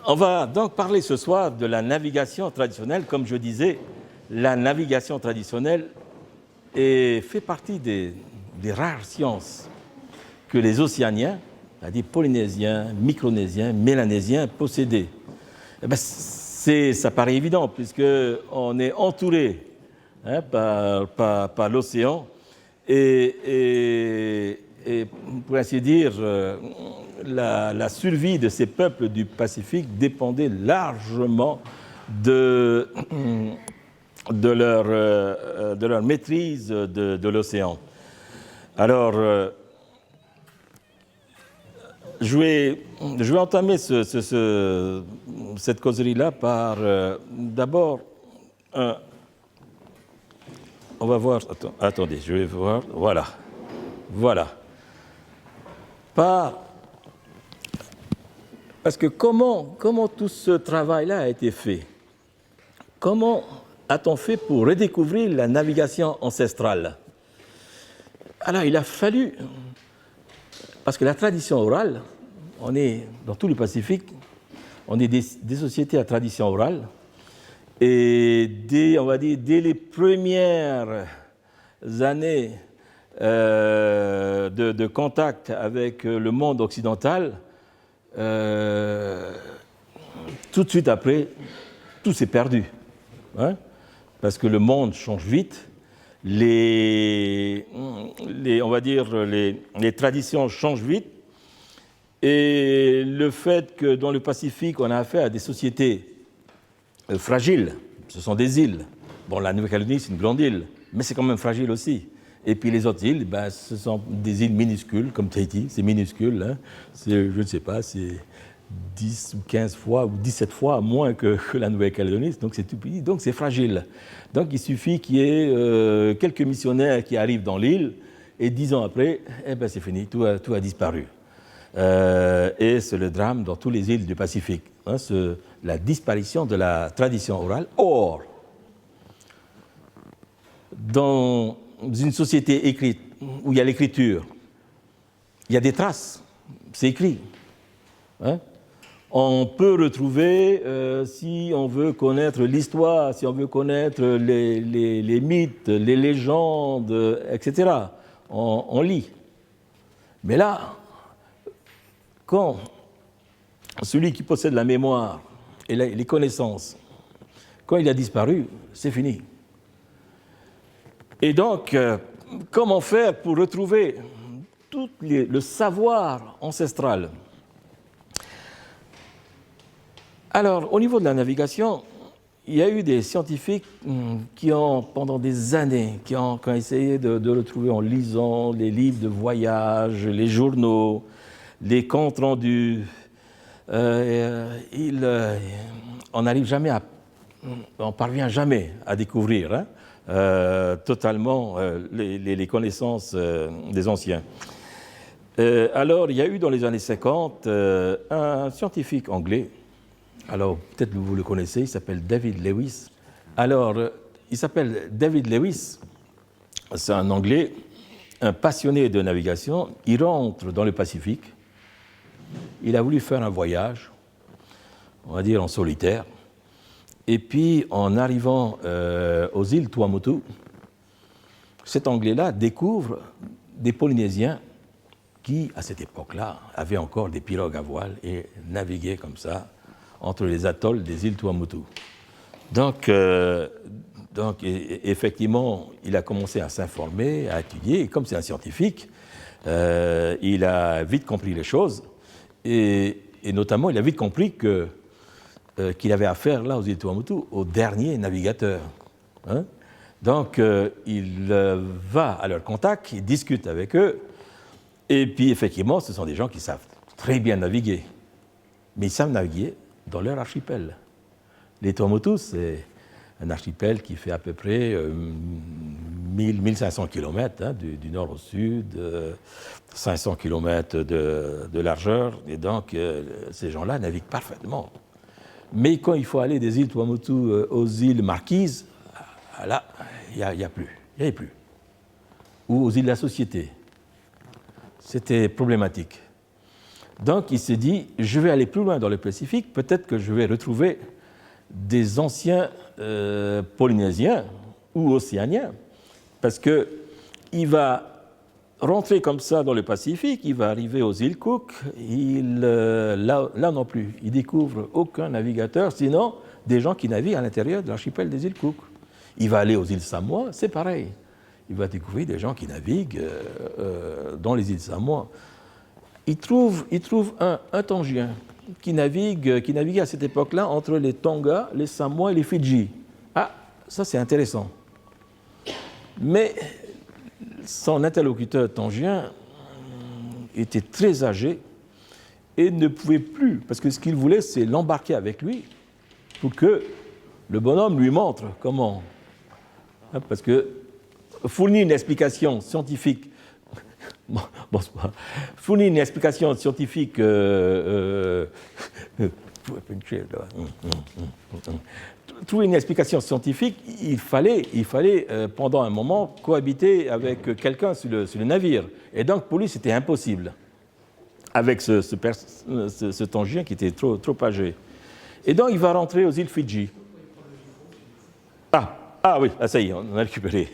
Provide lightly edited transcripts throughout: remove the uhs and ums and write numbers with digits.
On va donc parler ce soir de la navigation traditionnelle. Comme je disais, la navigation traditionnelle fait partie des rares sciences que les océaniens, c'est-à-dire polynésiens, micronésiens, mélanésiens, possédaient. Eh bien, ça paraît évident, puisqu'on est entouré par l'océan et pour ainsi dire, la survie de ces peuples du Pacifique dépendait largement de leur maîtrise de l'océan. Alors, je vais entamer cette causerie-là par d'abord on va voir. Attendez, je vais voir. Voilà. Parce que comment tout ce travail-là a été fait? Comment a-t-on fait pour redécouvrir la navigation ancestrale? Alors, il a fallu, parce que la tradition orale, on est dans tout le Pacifique, on est des sociétés à tradition orale, et dès les premières années de contact avec le monde occidental, tout de suite après, tout s'est perdu, parce que le monde change vite, les traditions changent vite, et le fait que dans le Pacifique, on a affaire à des sociétés fragiles, ce sont des îles. Bon, la Nouvelle-Calédonie, c'est une grande île, mais c'est quand même fragile aussi. Et puis les autres îles, ce sont des îles minuscules, comme Tahiti, c'est minuscule. Je ne sais pas, c'est 10 ou 15 fois ou 17 fois moins que la Nouvelle-Calédonie, donc c'est tout petit, donc c'est fragile. Donc il suffit qu'il y ait quelques missionnaires qui arrivent dans l'île, et 10 ans après, c'est fini, tout a disparu. Et c'est le drame dans toutes les îles du Pacifique, la disparition de la tradition orale. Or, dans une société écrite, où il y a l'écriture, il y a des traces, c'est écrit. On peut retrouver, si on veut connaître l'histoire, si on veut connaître les mythes, les légendes, etc., on lit. Mais là, quand celui qui possède la mémoire et les connaissances, quand il a disparu, c'est fini. Et donc, comment faire pour retrouver tout le savoir ancestral? Alors, au niveau de la navigation, il y a eu des scientifiques qui ont, pendant des années, qui ont essayé de retrouver en lisant les livres de voyage, les journaux, les comptes rendus. On n'arrive jamais on parvient jamais à découvrir totalement les connaissances des anciens. Alors, il y a eu dans les années 50 un scientifique anglais. Alors, peut-être que vous le connaissez, il s'appelle David Lewis. Alors, il s'appelle David Lewis, c'est un Anglais, un passionné de navigation. Il rentre dans le Pacifique. Il a voulu faire un voyage, on va dire en solitaire. Et puis, en arrivant aux îles Tuamotu, cet Anglais-là découvre des Polynésiens qui, à cette époque-là, avaient encore des pirogues à voile et naviguaient comme ça entre les atolls des îles Tuamotu. Donc, effectivement, il a commencé à s'informer, à étudier, et comme c'est un scientifique, il a vite compris les choses, et notamment, il a vite compris qu'il avait affaire, là, aux îles Tuamotu, aux derniers navigateurs. Donc, il va à leur contact, il discute avec eux, et puis, effectivement, ce sont des gens qui savent très bien naviguer, mais ils savent naviguer dans leur archipel. Les Tuamotu, c'est un archipel qui fait à peu près 1500 km du nord au sud, 500 km de largeur, et donc ces gens-là naviguent parfaitement. Mais quand il faut aller des îles Tuamotu aux îles Marquises, là, il n'y avait plus. Ou aux îles de la Société. C'était problématique. Donc il s'est dit, je vais aller plus loin dans le Pacifique, peut-être que je vais retrouver des anciens polynésiens ou océaniens, parce qu'il va rentrer comme ça dans le Pacifique, il va arriver aux îles Cook, là non plus, il découvre aucun navigateur, sinon des gens qui naviguent à l'intérieur de l'archipel des îles Cook. Il va aller aux îles Samoa, c'est pareil. Il va découvrir des gens qui naviguent dans les îles Samoa. Il trouve un Tongien qui naviguait à cette époque-là entre les Tonga, les Samoa et les Fidji. Ah, ça c'est intéressant. Mais son interlocuteur tongien était très âgé et ne pouvait plus, parce que ce qu'il voulait, c'est l'embarquer avec lui pour que le bonhomme lui montre comment. Parce que fournir une explication scientifique, fournir une explication scientifique trouver une explication scientifique, il fallait pendant un moment cohabiter avec quelqu'un sur le navire. Et donc pour lui, c'était impossible avec ce Tongien qui était trop âgé. Et donc il va rentrer aux îles Fidji. Ah oui, ça y est, on a récupéré.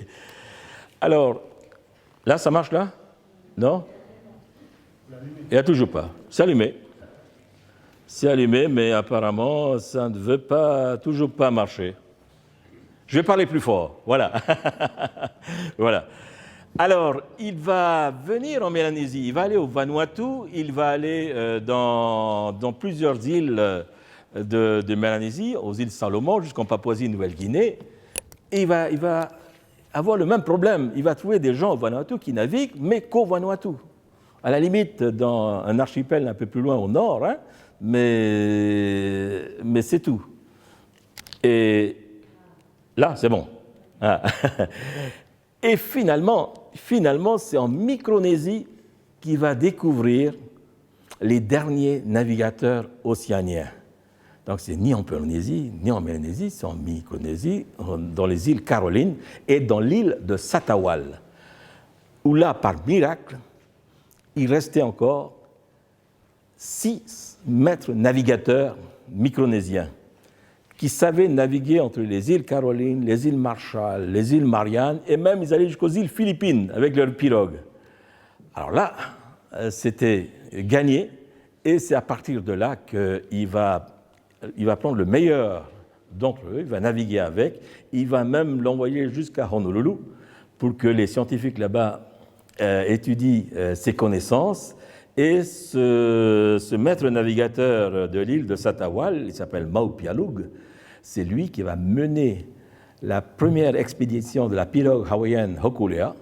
Alors, là, ça marche là? Non? Il n'y a toujours pas. C'est allumé. C'est allumé, mais apparemment, ça ne veut toujours pas marcher. Je vais parler plus fort. Voilà. Voilà. Alors, il va venir en Mélanésie. Il va aller au Vanuatu. Il va aller dans plusieurs îles de Mélanésie, aux îles Salomon, jusqu'en Papouasie-Nouvelle-Guinée. Et il va avoir le même problème. Il va trouver des gens au Vanuatu qui naviguent, mais qu'au Vanuatu. À la limite, dans un archipel un peu plus loin au nord, hein, mais c'est tout. Et là, c'est bon. Ah. Et finalement, c'est en Micronésie qu'il va découvrir les derniers navigateurs océaniens. Donc, c'est ni en Polynésie, ni en Mélanésie, c'est en Micronésie, dans les îles Carolines et dans l'île de Satawal, où là, par miracle, il restait encore 6 maîtres navigateurs micronésiens qui savaient naviguer entre les îles Carolines, les îles Marshall, les îles Mariannes, et même ils allaient jusqu'aux îles Philippines avec leurs pirogues. Alors là, c'était gagné, et c'est à partir de là qu'il va prendre le meilleur d'entre eux, il va naviguer avec, il va même l'envoyer jusqu'à Honolulu pour que les scientifiques là-bas étudient ses connaissances. Et ce maître navigateur de l'île de Satawal, il s'appelle Maupialug, c'est lui qui va mener la première expédition de la pirogue hawaïenne Hokulea,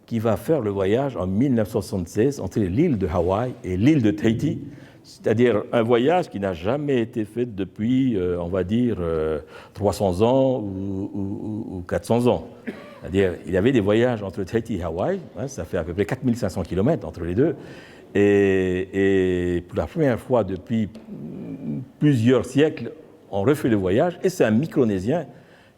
qui va faire le voyage en 1976 entre l'île de Hawaï et l'île de Tahiti, c'est-à-dire un voyage qui n'a jamais été fait depuis, on va dire, 300 ans ou 400 ans. C'est-à-dire, il y avait des voyages entre Tahiti et Hawaï, hein, ça fait à peu près 4500 km entre les deux, et pour la première fois depuis plusieurs siècles, on refait le voyage, et c'est un Micronésien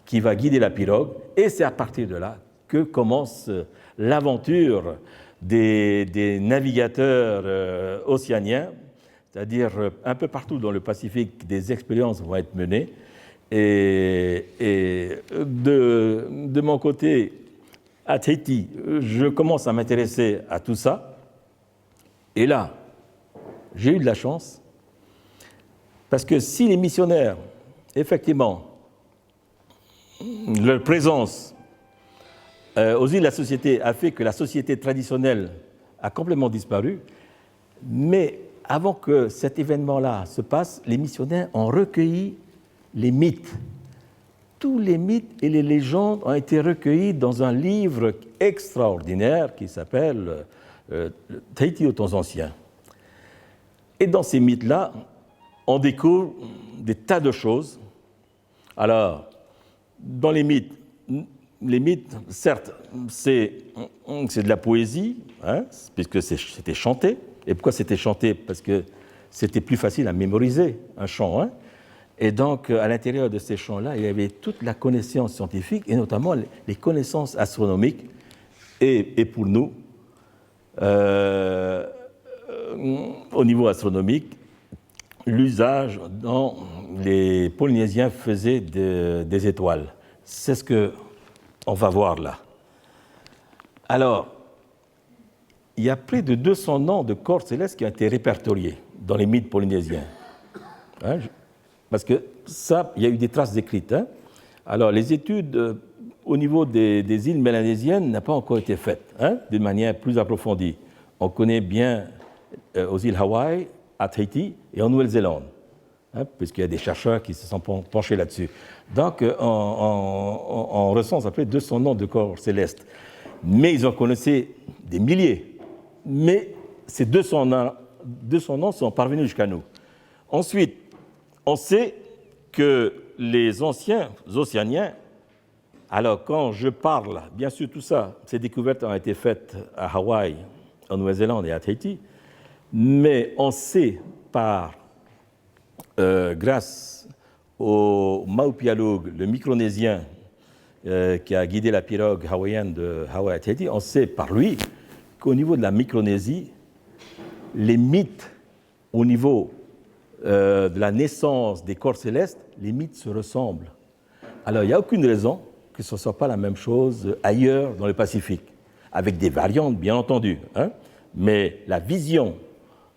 qui va guider la pirogue, et c'est à partir de là que commence l'aventure des navigateurs océaniens, c'est-à-dire un peu partout dans le Pacifique, des expériences vont être menées. Et de mon côté, à Tahiti, je commence à m'intéresser à tout ça. Et là, j'ai eu de la chance, parce que si les missionnaires, effectivement, leur présence aux îles de la Société a fait que la société traditionnelle a complètement disparu, mais avant que cet événement-là se passe, les missionnaires ont recueilli les mythes. Tous les mythes et les légendes ont été recueillis dans un livre extraordinaire qui s'appelle Tahiti aux temps anciens. Et dans ces mythes-là, on découvre des tas de choses. Alors, dans les mythes, certes, c'est de la poésie, hein, puisque c'était chanté. Et pourquoi c'était chanté? Parce que c'était plus facile à mémoriser un chant. Hein. Et donc, à l'intérieur de ces chants-là, il y avait toute la connaissance scientifique, et notamment les connaissances astronomiques. Et pour nous, au niveau astronomique, l'usage dont les Polynésiens faisaient des étoiles. C'est ce qu'on va voir là. Alors, il y a près de 200 noms de corps célestes qui ont été répertoriés dans les mythes polynésiens. Hein, parce que ça, il y a eu des traces écrites. Hein. Alors, les études au niveau des îles mélanésiennes n'ont pas encore été faites d'une manière plus approfondie. On connaît bien aux îles Hawaï, à Tahiti et en Nouvelle-Zélande, puisqu'il y a des chercheurs qui se sont penchés là-dessus. Donc, on recense à peu près 200 noms de corps célestes. Mais ils en connaissaient des milliers. Mais ces 200 noms sont parvenus jusqu'à nous. Ensuite, on sait que les anciens océaniens, alors quand je parle, bien sûr tout ça, ces découvertes ont été faites à Hawaï, en Nouvelle-Zélande et à Tahiti, mais on sait grâce au Maupialug, le Micronésien, qui a guidé la pirogue hawaïenne de Hawaï à Tahiti, on sait par lui qu'au niveau de la Micronésie, les mythes au niveau de la naissance des corps célestes, les mythes se ressemblent. Alors, il n'y a aucune raison que ce ne soit pas la même chose ailleurs dans le Pacifique, avec des variantes, bien entendu. Hein, mais la vision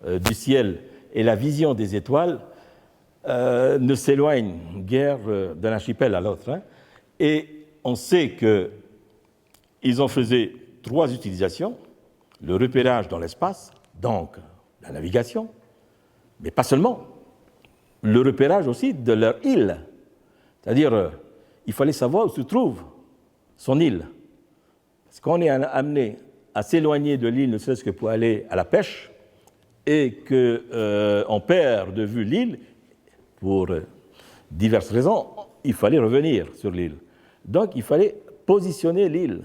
du ciel et la vision des étoiles ne s'éloignent guère d'un archipel à l'autre. Hein, et on sait qu'ils en faisaient 3 utilisations, le repérage dans l'espace, donc la navigation, mais pas seulement, le repérage aussi de leur île. C'est-à-dire, il fallait savoir où se trouve son île. Parce qu'on est amené à s'éloigner de l'île, ne serait-ce que pour aller à la pêche, et qu'on perd de vue l'île, pour diverses raisons, il fallait revenir sur l'île. Donc, il fallait positionner l'île.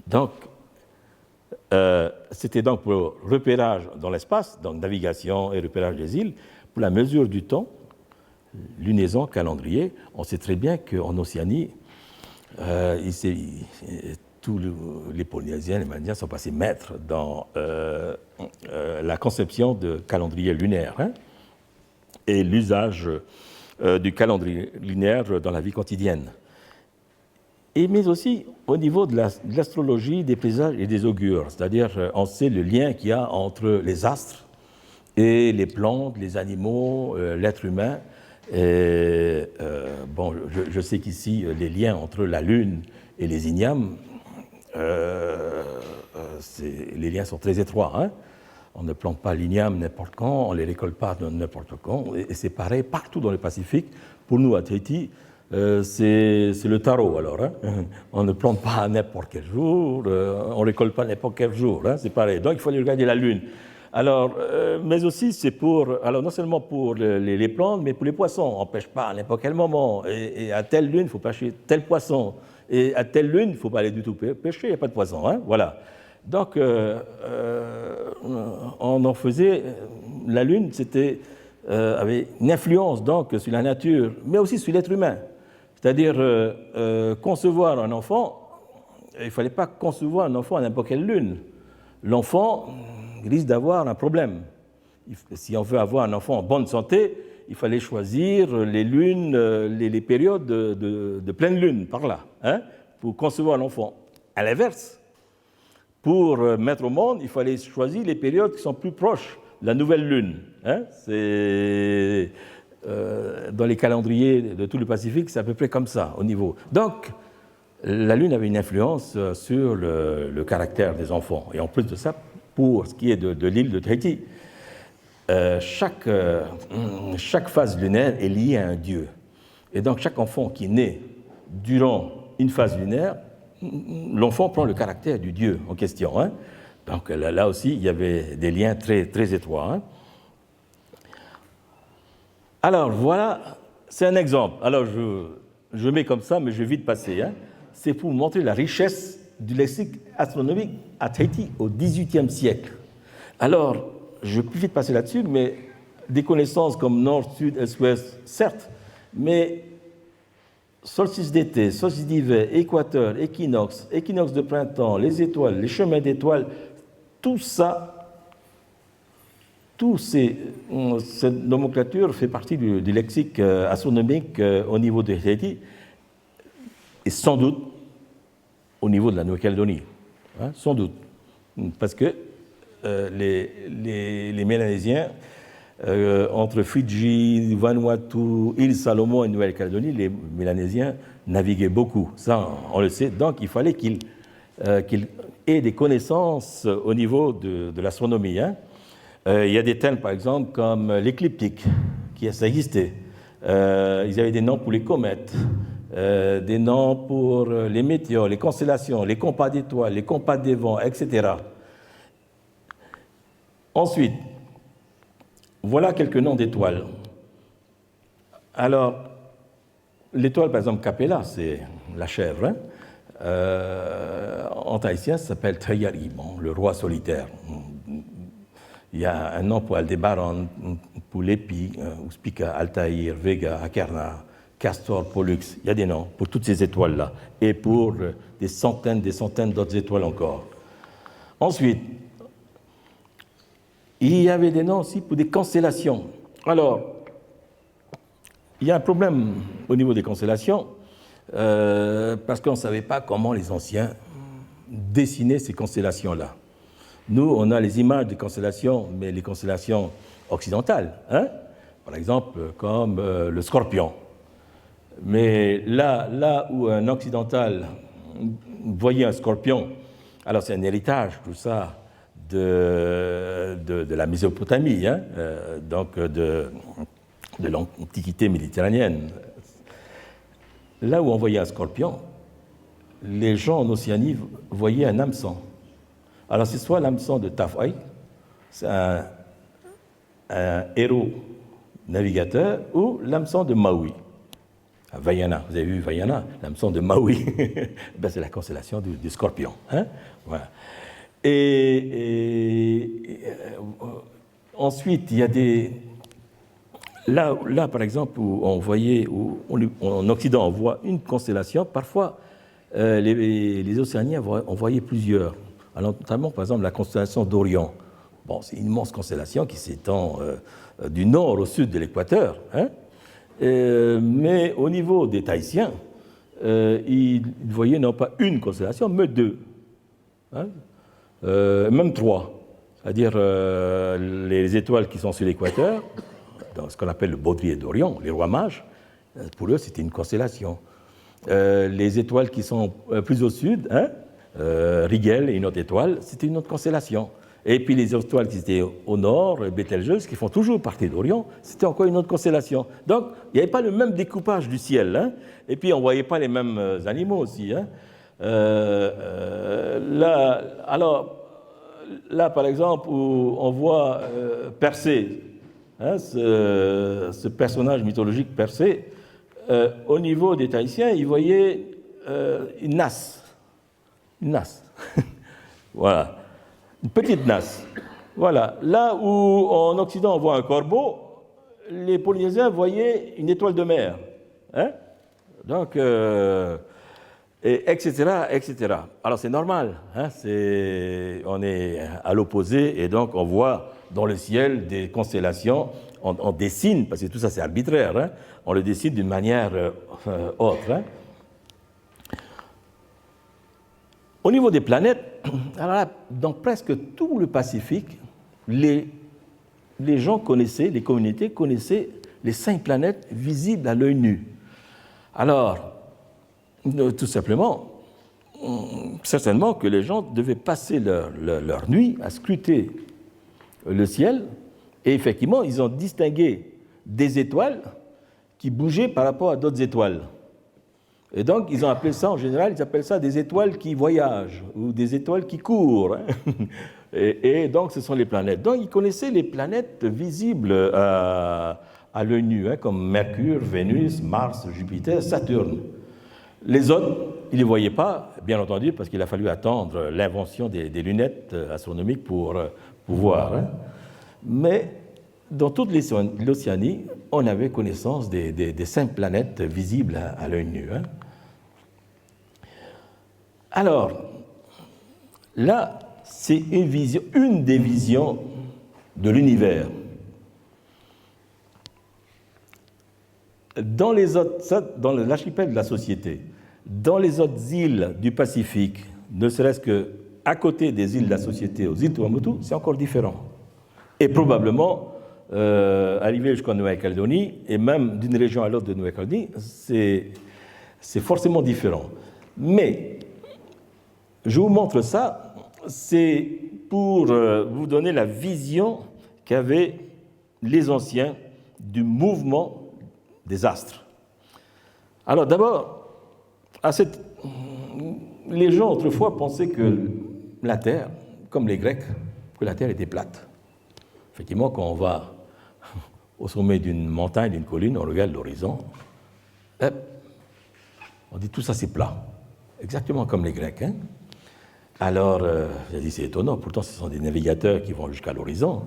Donc, c'était donc pour le repérage dans l'espace, donc navigation et repérage des îles, pour la mesure du temps, lunaison, calendrier. On sait très bien qu'en Océanie, tous les Polynésiens, les Mélanésiens sont passés maîtres dans la conception de calendrier lunaire et l'usage du calendrier lunaire dans la vie quotidienne. Mais aussi au niveau de l'astrologie, des présages et des augures, c'est-à-dire on sait le lien qu'il y a entre les astres et les plantes, les animaux, l'être humain. Et, je sais qu'ici, les liens entre la Lune et les ignames, les liens sont très étroits. Hein. On ne plante pas l'igname n'importe quand, on ne les récolte pas n'importe quand, et c'est pareil partout dans le Pacifique. Pour nous, à Tahiti, c'est le tarot, alors. Hein. On ne plante pas n'importe quel jour, on ne récolte pas n'importe quel jour, hein, c'est pareil. Donc, il faut aller regarder la Lune. Alors, mais aussi, c'est alors non seulement pour les plantes, mais pour les poissons. On ne pêche pas à n'importe quel moment. Et à telle lune, il faut pêcher tel poisson. Et à telle lune, il ne faut pas aller du tout pêcher, il n'y a pas de poisson. Hein, voilà. Donc, on en faisait. La lune, avait une influence donc sur la nature, mais aussi sur l'être humain. C'est-à-dire, concevoir un enfant, il ne fallait pas concevoir un enfant à n'importe quelle lune. L'enfant risque d'avoir un problème. Si on veut avoir un enfant en bonne santé, il fallait choisir les lunes, les périodes de pleine lune, par là, hein, pour concevoir l'enfant. À l'inverse, pour mettre au monde, il fallait choisir les périodes qui sont plus proches de la nouvelle lune. Hein. C'est, dans les calendriers de tout le Pacifique, c'est à peu près comme ça, au niveau. Donc, la lune avait une influence sur le caractère des enfants. Et en plus de ça, pour ce qui est de l'île de Tahiti, chaque phase lunaire est liée à un dieu. Et donc chaque enfant qui naît durant une phase lunaire, l'enfant prend le caractère du dieu en question. Hein. Donc là aussi, il y avait des liens très, très étroits. Hein. Alors voilà, c'est un exemple. Alors je mets comme ça, mais je vais vite passer. Hein. C'est pour montrer la richesse du lexique astronomique à Tahiti au XVIIIe siècle. Alors, je vais plus vite passer là-dessus, mais des connaissances comme nord, sud, est, ouest, certes, mais solstice d'été, solstice d'hiver, équateur, équinoxe, équinoxe de printemps, les étoiles, les chemins d'étoiles, tout ça cette nomenclature fait partie du lexique astronomique au niveau de Tahiti et sans doute au niveau de la Nouvelle-Calédonie. Hein, sans doute. Parce que les Mélanésiens, entre Fidji, Vanuatu, île Salomon et Nouvelle-Calédonie, les Mélanésiens naviguaient beaucoup. Ça, on le sait. Donc, il fallait qu'ils aient des connaissances au niveau de l'astronomie. Hein. Il y a des termes, par exemple, comme l'écliptique, ça existait. Ils avaient des noms pour les comètes, des noms pour les météores, les constellations, les compas d'étoiles, les compas des vents, etc. Ensuite, voilà quelques noms d'étoiles. Alors, l'étoile, par exemple, Capella, c'est la chèvre. Hein. En tahitien, ça s'appelle Trayari, bon, le roi solitaire. Il y a un nom pour Aldébaran, pour l'épi, Uspica, Altaïr, Vega, Akerna, Castor, Pollux. Il y a des noms pour toutes ces étoiles-là et pour des centaines d'autres étoiles encore. Ensuite, il y avait des noms aussi pour des constellations. Alors, il y a un problème au niveau des constellations parce qu'on ne savait pas comment les anciens dessinaient ces constellations-là. Nous, on a les images des constellations, mais les constellations occidentales, hein? Par exemple, comme le Scorpion. Mais là où un occidental voyait un Scorpion, alors c'est un héritage, tout ça, de la Mésopotamie, hein? Donc de l'Antiquité méditerranéenne. Là où on voyait un Scorpion, les gens en Océanie voyaient un hameçon. Alors, c'est soit l'hameçon de Tafai, c'est un héros navigateur, ou l'hameçon de Maui, à Vaiana. Vous avez vu Vaiana, l'hameçon de Maui. Ben, c'est la constellation du Scorpion. Hein? Voilà. Ensuite, il y a des... Là, par exemple, où on voyait, en Occident, on voit une constellation, parfois, les Océaniens en voyaient plusieurs. Alors, notamment, par exemple, la constellation d'Orion. Bon, c'est une immense constellation qui s'étend du nord au sud de l'équateur. Hein, mais au niveau des Tahitiens, ils voyaient non pas une constellation, mais deux. Hein, même trois. C'est-à-dire les étoiles qui sont sur l'équateur, dans ce qu'on appelle le baudrier d'Orion, les rois mages, pour eux, c'était une constellation. Les étoiles qui sont plus au sud, hein, Rigel et une autre étoile, c'était une autre constellation. Et puis les étoiles qui étaient au nord, Bételgeuse, qui font toujours partie d'Orion, c'était encore une autre constellation. Donc, il n'y avait pas le même découpage du ciel. Hein. Et puis, on ne voyait pas les mêmes animaux aussi. Hein. Là, par exemple, où on voit Persée, hein, ce personnage mythologique Persée, au niveau des Tahitiens, ils voyaient une nasse. Une nasse. Voilà. Une petite nasse. Voilà. Là où en Occident on voit un corbeau, les Polynésiens voyaient une étoile de mer. Hein? Donc, etc., etc. Alors c'est normal. Hein? On est à l'opposé et donc on voit dans le ciel des constellations. On dessine, parce que tout ça c'est arbitraire, hein? On le dessine d'une manière autre. Hein? Au niveau des planètes, alors là, dans presque tout le Pacifique, les gens connaissaient, les communautés connaissaient les 5 planètes visibles à l'œil nu. Alors, tout simplement, certainement que les gens devaient passer leur nuit à scruter le ciel, et effectivement, ils ont distingué des étoiles qui bougeaient par rapport à d'autres étoiles. Et donc, ils ont appelé ça, en général, ils appellent ça des étoiles qui voyagent ou des étoiles qui courent. Hein. Et donc, ce sont les planètes. Donc, ils connaissaient les planètes visibles à l'œil nu, hein, comme Mercure, Vénus, Mars, Jupiter, Saturne. Les autres, ils ne les voyaient pas, bien entendu, parce qu'il a fallu attendre l'invention des lunettes astronomiques pour voir. Hein. Mais dans toute l'Océanie, on avait connaissance des 5 planètes visibles à l'œil nu. Hein. Alors, là, c'est une des visions de l'univers. Dans l'archipel de la Société, dans les autres îles du Pacifique, ne serait-ce qu'à côté des îles de la Société, aux îles Tuamotu, c'est encore différent. Et probablement, arrivé jusqu'en Nouvelle-Calédonie, et même d'une région à l'autre de Nouvelle-Calédonie, c'est forcément différent. Mais, je vous montre ça, c'est pour vous donner la vision qu'avaient les anciens du mouvement des astres. Alors d'abord, les gens autrefois pensaient que la Terre, comme les Grecs, que la Terre était plate. Effectivement, quand on va au sommet d'une montagne, d'une colline, on regarde l'horizon, on dit tout ça c'est plat. Exactement comme les Grecs. Hein? Alors, j'ai dit c'est étonnant, pourtant ce sont des navigateurs qui vont jusqu'à l'horizon.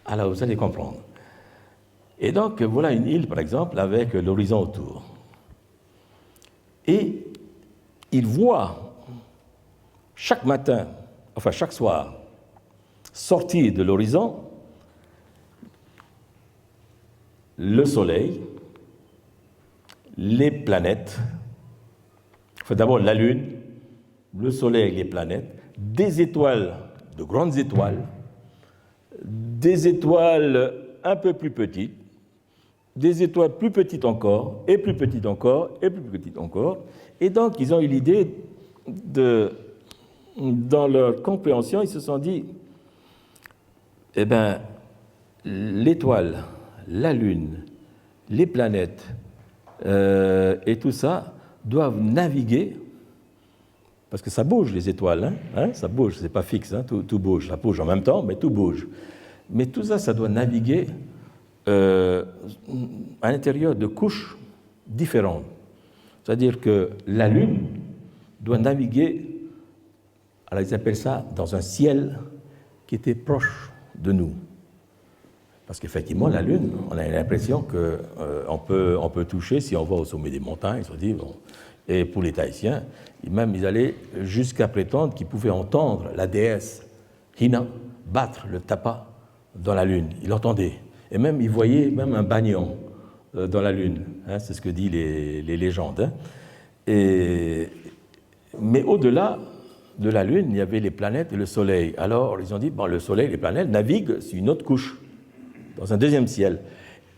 Alors vous allez comprendre. Et donc voilà une île par exemple avec l'horizon autour. Et ils voient chaque matin, enfin chaque soir, sortir de l'horizon le soleil, les planètes, enfin d'abord la Lune, le soleil, les planètes, des étoiles, de grandes étoiles, des étoiles un peu plus petites, des étoiles plus petites encore, et plus petites encore, et plus petites encore. Et donc, ils ont eu l'idée dans leur compréhension, ils se sont dit, eh bien, l'étoile, la Lune, les planètes et tout ça doivent naviguer, parce que ça bouge les étoiles, hein, ça bouge, c'est pas fixe, hein, tout bouge, ça bouge en même temps, mais tout bouge. Mais tout ça, ça doit naviguer à l'intérieur de couches différentes. C'est-à-dire que la Lune doit naviguer, alors ils appellent ça, dans un ciel qui était proche de nous. Parce qu'effectivement, la Lune, on a l'impression qu'on peut toucher, si on va au sommet des montagnes, ils se disent, bon. Et pour les Tahitiens, même ils allaient jusqu'à prétendre qu'ils pouvaient entendre la déesse Hina battre le tapa dans la Lune. Ils l'entendaient. Et même, ils voyaient même un bagnon dans la Lune. Hein, c'est ce que disent les légendes. Hein. Mais au-delà de la Lune, il y avait les planètes et le Soleil. Alors, ils ont dit, bon, le Soleil et les planètes naviguent sur une autre couche, dans un deuxième ciel.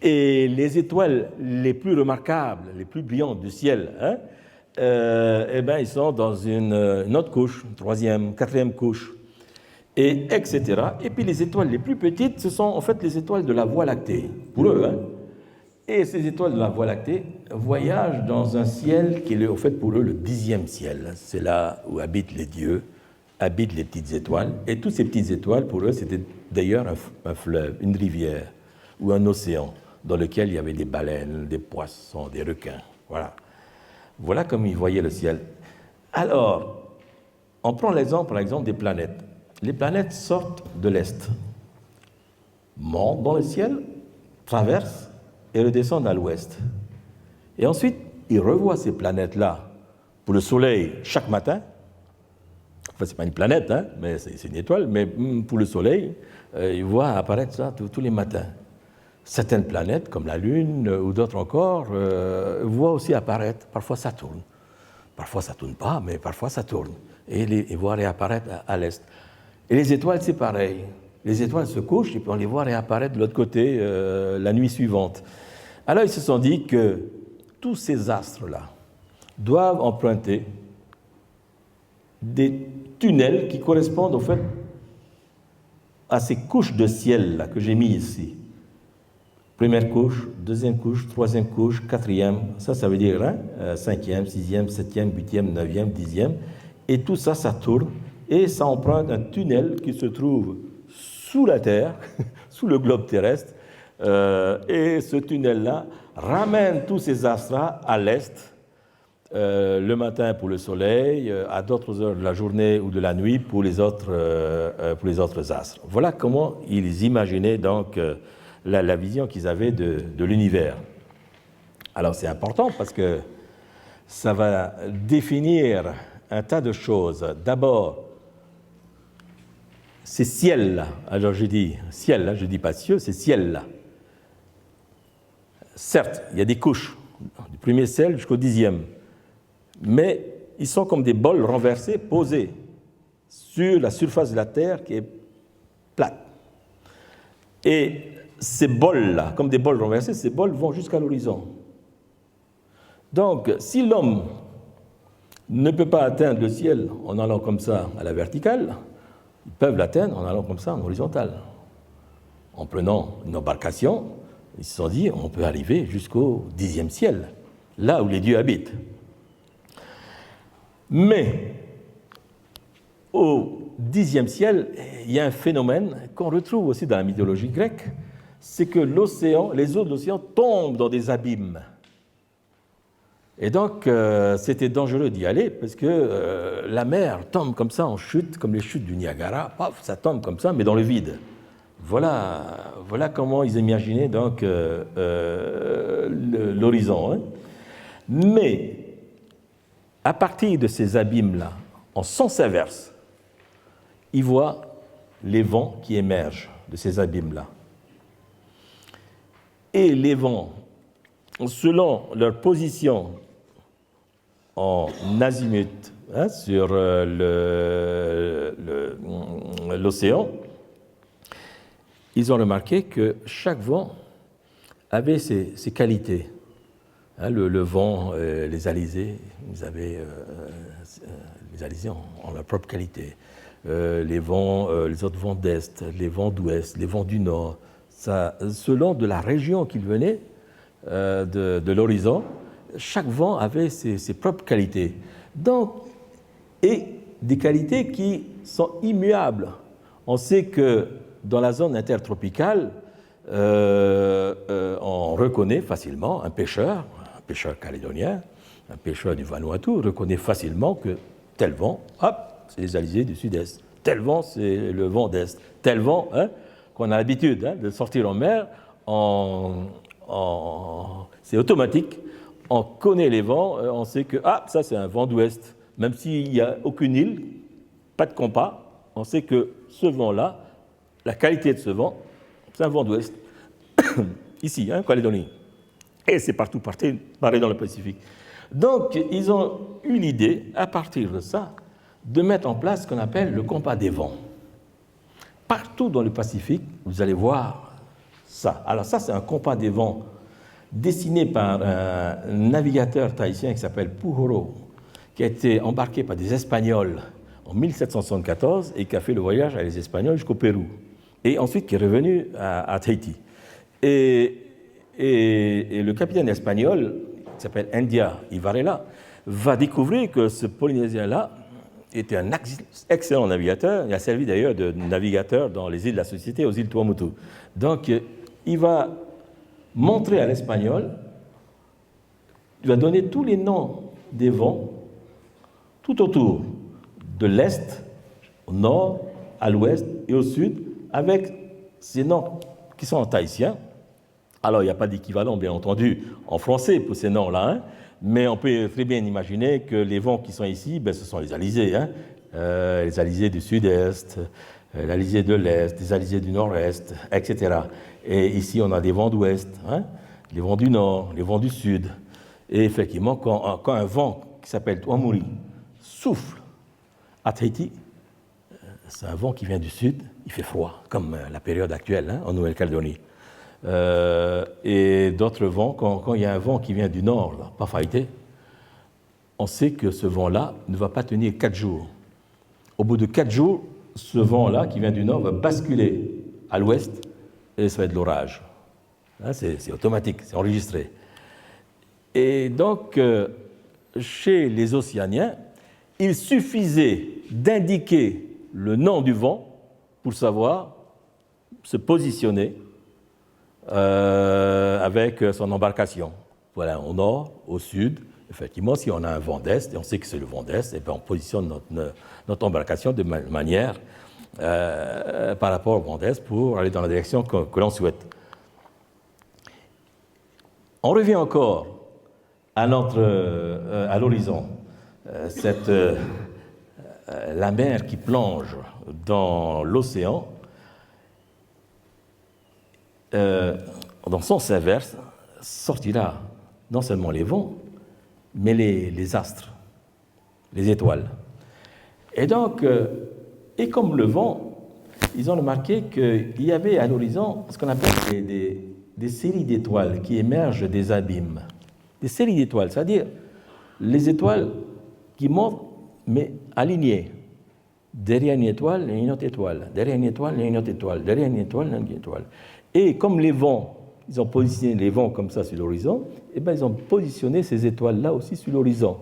Et les étoiles les plus remarquables, les plus brillantes du ciel, hein, eh ben, ils sont dans une autre couche, troisième, quatrième couche, et etc. Et puis les étoiles les plus petites, ce sont en fait les étoiles de la Voie lactée, pour eux. Hein. Et ces étoiles de la Voie lactée voyagent dans un ciel qui est en fait pour eux le 10e ciel. C'est là où habitent les dieux, habitent les petites étoiles. Et toutes ces petites étoiles, pour eux, c'était d'ailleurs un fleuve, une rivière ou un océan dans lequel il y avait des baleines, des poissons, des requins. Voilà. Voilà comme ils voyaient le ciel. Alors, on prend l'exemple, par exemple, des planètes. Les planètes sortent de l'Est, montent dans le ciel, traversent et redescendent à l'Ouest. Et ensuite, ils revoient ces planètes-là pour le Soleil chaque matin. Enfin, ce n'est pas une planète, hein, mais c'est une étoile, mais pour le Soleil, ils voient apparaître ça tous les matins. Certaines planètes, comme la Lune ou d'autres encore, voient aussi apparaître, parfois ça tourne. Parfois ça ne tourne pas, mais parfois ça tourne. Et les voit réapparaître à l'Est. Et les étoiles, c'est pareil. Les étoiles se couchent et puis on les voit réapparaître de l'autre côté la nuit suivante. Alors ils se sont dit que tous ces astres-là doivent emprunter des tunnels qui correspondent au fait à ces couches de ciel-là que j'ai mis ici. Première couche, deuxième couche, troisième couche, quatrième, ça veut dire cinquième, sixième, septième, huitième, neuvième, dixième. Et tout ça, ça tourne et ça emprunte un tunnel qui se trouve sous la Terre, sous le globe terrestre. Et ce tunnel-là ramène tous ces astres à l'Est, le matin pour le Soleil, à d'autres heures de la journée ou de la nuit pour les autres astres. Voilà comment ils imaginaient donc la vision qu'ils avaient de l'univers. Alors c'est important parce que ça va définir un tas de choses. D'abord, ces ciels-là, alors je dis ciel, là, je ne dis pas cieux, ces ciels-là, certes, il y a des couches, du premier ciel jusqu'au 10e, mais ils sont comme des bols renversés, posés sur la surface de la Terre qui est plate. Et ces bols-là, comme des bols renversés, ces bols vont jusqu'à l'horizon. Donc, si l'homme ne peut pas atteindre le ciel en allant comme ça à la verticale, ils peuvent l'atteindre en allant comme ça en horizontale. En prenant une embarcation, ils se sont dit on peut arriver jusqu'au 10e ciel, là où les dieux habitent. Mais au 10e ciel, il y a un phénomène qu'on retrouve aussi dans la mythologie grecque, c'est que l'océan, les eaux de l'océan tombent dans des abîmes. Et donc, c'était dangereux d'y aller parce que la mer tombe comme ça en chute, comme les chutes du Niagara, paf, ça tombe comme ça, mais dans le vide. Voilà comment ils imaginaient donc l'horizon. Hein. Mais à partir de ces abîmes-là, en sens inverse, ils voient les vents qui émergent de ces abîmes-là. Et les vents, selon leur position en azimut hein, sur l'océan, ils ont remarqué que chaque vent avait ses qualités. Hein, le vent, les alizés, ils avaient les alizés ont leur propre qualité. Les autres vents d'est, les vents d'ouest, les vents du nord, ça, selon de la région qu'ils venaient de l'horizon, chaque vent avait ses propres qualités. Donc, et des qualités qui sont immuables. On sait que dans la zone intertropicale, on reconnaît facilement un pêcheur calédonien, un pêcheur du Vanuatu, reconnaît facilement que tel vent, hop, c'est les alizés du sud-est, tel vent, c'est le vent d'est, tel vent, hein, qu'on a l'habitude hein, de sortir en mer, c'est automatique. On connaît les vents, on sait que ça c'est un vent d'ouest. Même s'il n'y a aucune île, pas de compas, on sait que ce vent-là, la qualité de ce vent, c'est un vent d'ouest. Ici, en Calédonie. Et c'est partout pareil dans le Pacifique. Donc, ils ont eu l'idée, à partir de ça, de mettre en place ce qu'on appelle le compas des vents. Partout dans le Pacifique, vous allez voir ça. Alors ça, c'est un compas des vents dessiné par un navigateur tahitien qui s'appelle Puhoro, qui a été embarqué par des Espagnols en 1774 et qui a fait le voyage avec les Espagnols jusqu'au Pérou. Et ensuite qui est revenu à Tahiti. Et le capitaine espagnol, qui s'appelle India y Varela, va découvrir que ce Polynésien-là était un excellent navigateur. Il a servi d'ailleurs de navigateur dans les îles de la Société, aux îles Tuamotu. Donc, il va montrer à l'Espagnol, il va donner tous les noms des vents tout autour, de l'Est, au nord, à l'Ouest et au Sud, avec ces noms qui sont en tahitien. Alors, il n'y a pas d'équivalent, bien entendu, en français pour ces noms-là, hein, mais on peut très bien imaginer que les vents qui sont ici, ce sont les alizés, hein, les alizés du Sud-Est, l'alizé de l'Est, les alizés du Nord-Est, etc. Et ici, on a des vents d'Ouest, hein, les vents du Nord, les vents du Sud. Et effectivement, quand un vent qui s'appelle Tuamuri souffle à Tahiti, c'est un vent qui vient du Sud, il fait froid, comme la période actuelle hein, en Nouvelle-Calédonie. Et d'autres vents, quand il y a un vent qui vient du Nord, là, pas Faïté, on sait que ce vent-là ne va pas tenir 4 jours. Au bout de 4 jours, ce vent-là qui vient du Nord va basculer à l'Ouest et ça va être l'orage. C'est automatique, c'est enregistré. Et donc, chez les Océaniens, il suffisait d'indiquer le nom du vent pour savoir se positionner avec son embarcation. Voilà, au nord, au sud. Effectivement, si on a un vent d'est, et on sait que c'est le vent d'est, et bien on positionne notre embarcation de manière par rapport au vent d'est pour aller dans la direction que l'on souhaite. On revient encore à l'horizon. la mer qui plonge dans l'océan, dans son sens inverse, sortira non seulement les vents, mais les astres, les étoiles. Et donc, et comme le vent, ils ont remarqué qu'il y avait à l'horizon ce qu'on appelle des séries d'étoiles qui émergent des abîmes. Des séries d'étoiles, c'est-à-dire les étoiles qui montent, mais alignées. Derrière une étoile, il y a une autre étoile. Derrière une étoile, il y a une autre étoile. Derrière une étoile, il y a une autre étoile. Et comme les vents, ils ont positionné les vents comme ça sur l'horizon, et bien ils ont positionné ces étoiles-là aussi sur l'horizon.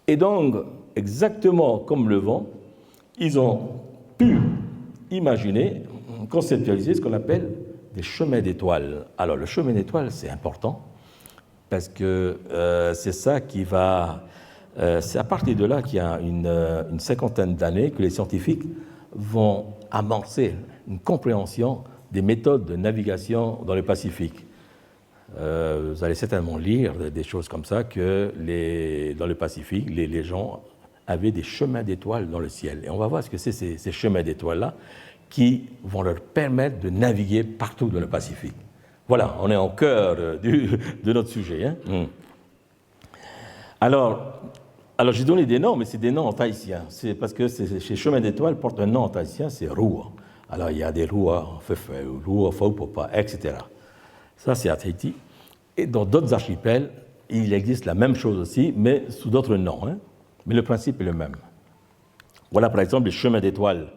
Et donc, exactement comme le vent, ils ont pu imaginer, conceptualiser ce qu'on appelle des chemins d'étoiles. Alors, le chemin d'étoiles, c'est important, parce que c'est ça qui va... c'est à partir de là qu'il y a une cinquantaine d'années que les scientifiques vont amorcer une compréhension des méthodes de navigation dans le Pacifique. Vous allez certainement lire des choses comme ça, que dans le Pacifique, les gens avaient des chemins d'étoiles dans le ciel. Et on va voir ce que c'est ces chemins d'étoiles-là qui vont leur permettre de naviguer partout dans le Pacifique. Voilà, on est au cœur de notre sujet. Hein. Alors, j'ai donné des noms, mais c'est des noms en tahitien. C'est parce que ces chemins d'étoiles portent un nom en tahitien, c'est Rua. Alors, il y a des Rua, Fefe, Rua, Faupopa, etc. Ça, c'est à Tahiti. Et dans d'autres archipels, il existe la même chose aussi, mais sous d'autres noms. Hein. Mais le principe est le même. Voilà, par exemple, les chemins d'étoiles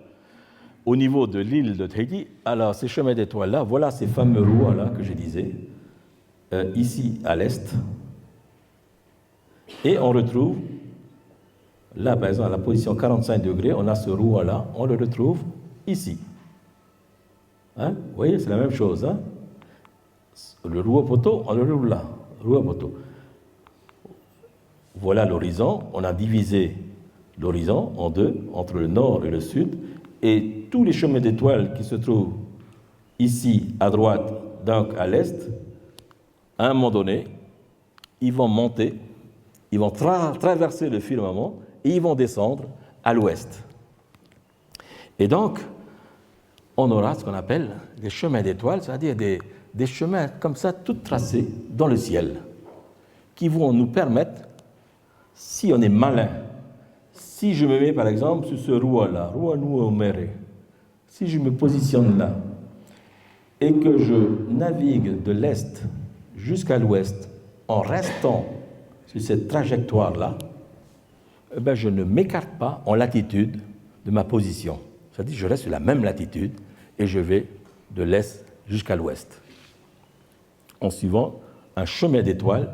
au niveau de l'île de Tahiti. Alors, ces chemins d'étoiles-là, voilà ces fameux Rua-là que je disais, ici à l'est. Et on retrouve, là, par exemple, à la position 45 degrés, on a ce Rua-là, on le retrouve ici. Hein? Vous voyez, c'est la même chose. Hein? Le Ruapoto, on le retrouve là. Ruapoto. Voilà l'horizon. On a divisé l'horizon en deux, entre le nord et le sud. Et tous les chemins d'étoiles qui se trouvent ici, à droite, donc à l'est, à un moment donné, ils vont monter, ils vont traverser le firmament et ils vont descendre à l'ouest. Et donc, on aura ce qu'on appelle des chemins d'étoiles, c'est-à-dire des chemins comme ça, tout tracés dans le ciel, qui vont nous permettre, si on est malin, si je me mets par exemple sur ce Rua-là, Rua Nuomere, si je me positionne là, et que je navigue de l'est jusqu'à l'ouest en restant sur cette trajectoire-là, eh bien, je ne m'écarte pas en latitude de ma position. C'est-à-dire que je reste sur la même latitude et je vais de l'est jusqu'à l'ouest, en suivant un chemin d'étoiles.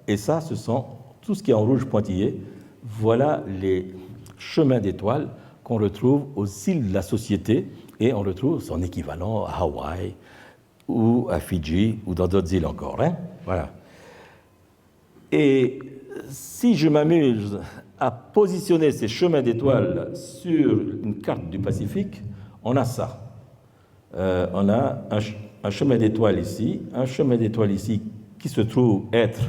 Et ça, ce sont tout ce qui est en rouge pointillé. Voilà les chemins d'étoiles qu'on retrouve aux îles de la Société, et on retrouve son équivalent à Hawaï ou à Fidji ou dans d'autres îles encore. Hein. Voilà. Et si je m'amuse à positionner ces chemins d'étoiles sur une carte du Pacifique, on a ça. On a un chemin d'étoiles ici, un chemin d'étoiles ici qui se trouve être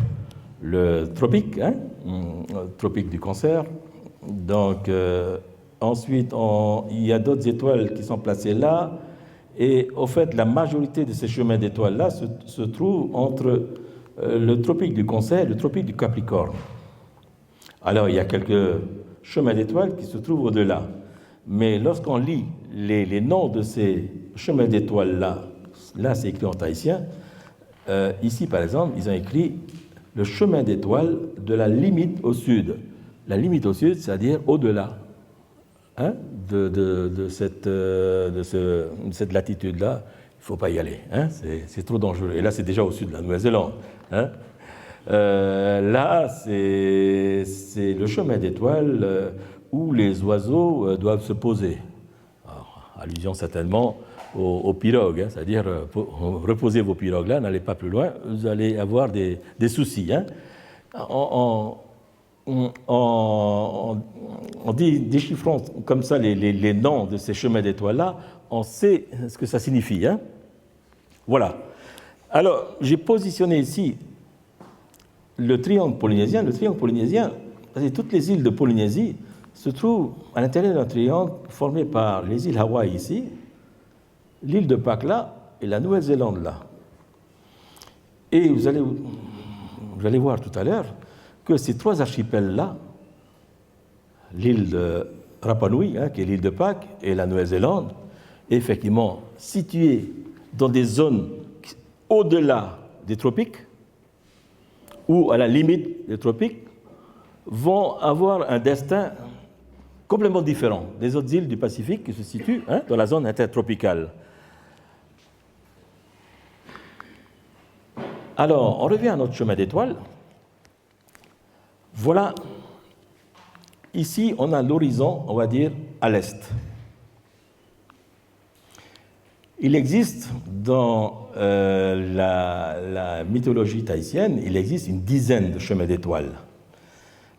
le tropique, hein, le tropique du Cancer. Donc, ensuite, il y a d'autres étoiles qui sont placées là. Et au fait, la majorité de ces chemins d'étoiles-là se trouvent entre le tropique du Cancer et le tropique du Capricorne. Alors, il y a quelques chemins d'étoiles qui se trouvent au-delà. Mais lorsqu'on lit les noms de ces chemins d'étoiles-là, là c'est écrit en tahitien, ici par exemple, ils ont écrit le chemin d'étoiles de la limite au sud. La limite au sud, c'est-à-dire au-delà, hein, de cette latitude-là, il ne faut pas y aller, hein, c'est trop dangereux. Et là, c'est déjà au sud de la Nouvelle-Zélande. Hein. Là, c'est le chemin d'étoiles où les oiseaux doivent se poser. Alors, allusion certainement aux pirogues, hein, c'est-à-dire reposez vos pirogues là, n'allez pas plus loin, vous allez avoir des soucis. Hein. En déchiffrant comme ça les noms de ces chemins d'étoiles-là, on sait ce que ça signifie. Hein. Voilà. Alors, j'ai positionné ici le triangle polynésien. Le triangle polynésien, toutes les îles de Polynésie se trouve à l'intérieur d'un triangle formé par les îles Hawaï ici, l'île de Pâques là et la Nouvelle-Zélande là. Et vous allez voir tout à l'heure que ces trois archipels-là, l'île de Rapa Nui, qui est l'île de Pâques, et la Nouvelle-Zélande, effectivement situés dans des zones au-delà des tropiques ou à la limite des tropiques, vont avoir un destin complètement différent des autres îles du Pacifique qui se situent dans la zone intertropicale. Alors, on revient à notre chemin d'étoiles. Voilà, ici, on a l'horizon, on va dire, à l'est. Il existe dans la mythologie tahitienne, il existe une dizaine de chemins d'étoiles.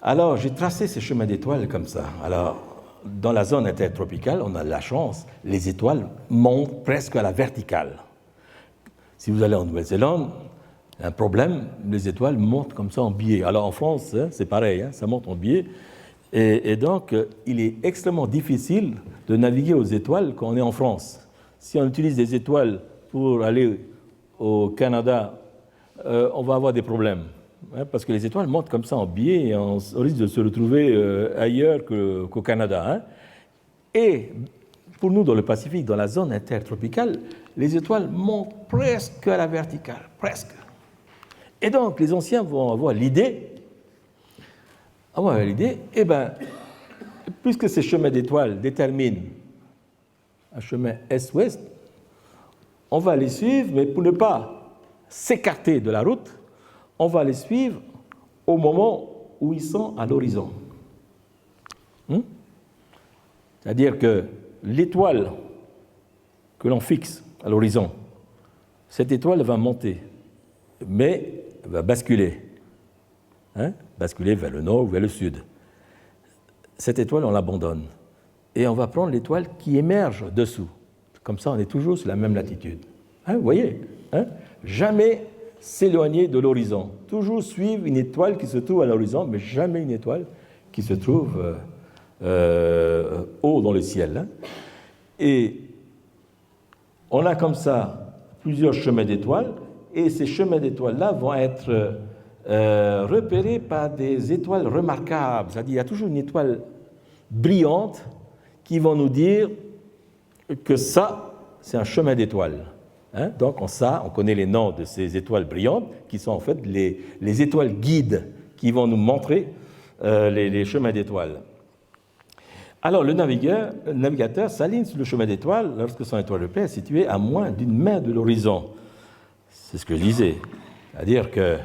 Alors, j'ai tracé ces chemins d'étoiles comme ça. Alors, dans la zone intertropicale, on a de la chance, les étoiles montent presque à la verticale. Si vous allez en Nouvelle-Zélande, un problème, les étoiles montent comme ça en biais. Alors en France, c'est pareil, ça monte en biais. Et donc, il est extrêmement difficile de naviguer aux étoiles quand on est en France. Si on utilise des étoiles pour aller au Canada, on va avoir des problèmes. Parce que les étoiles montent comme ça en biais et on risque de se retrouver ailleurs qu'au Canada. Et pour nous, dans le Pacifique, dans la zone intertropicale, les étoiles montent presque à la verticale, presque. Et donc, les anciens vont avoir l'idée, eh bien, puisque ces chemins d'étoiles déterminent un chemin est-ouest, on va les suivre, mais pour ne pas s'écarter de la route, on va les suivre au moment où ils sont à l'horizon. C'est-à-dire que l'étoile que l'on fixe à l'horizon, cette étoile va monter, mais va basculer, basculer vers le nord ou vers le sud. Cette étoile, on l'abandonne. Et on va prendre l'étoile qui émerge dessous. Comme ça, on est toujours sur la même latitude. Vous voyez, jamais s'éloigner de l'horizon. Toujours suivre une étoile qui se trouve à l'horizon, mais jamais une étoile qui se trouve haut dans le ciel. Et on a comme ça plusieurs chemins d'étoiles, et ces chemins d'étoiles-là vont être repérés par des étoiles remarquables. C'est-à-dire qu'il y a toujours une étoile brillante qui va nous dire que ça, c'est un chemin d'étoiles. Donc, on connaît les noms de ces étoiles brillantes, qui sont en fait les étoiles guides qui vont nous montrer les chemins d'étoiles. Alors, le navigateur s'aligne sur le chemin d'étoiles lorsque son étoile repère est située à moins d'une main de l'horizon. C'est ce que je disais. C'est-à-dire que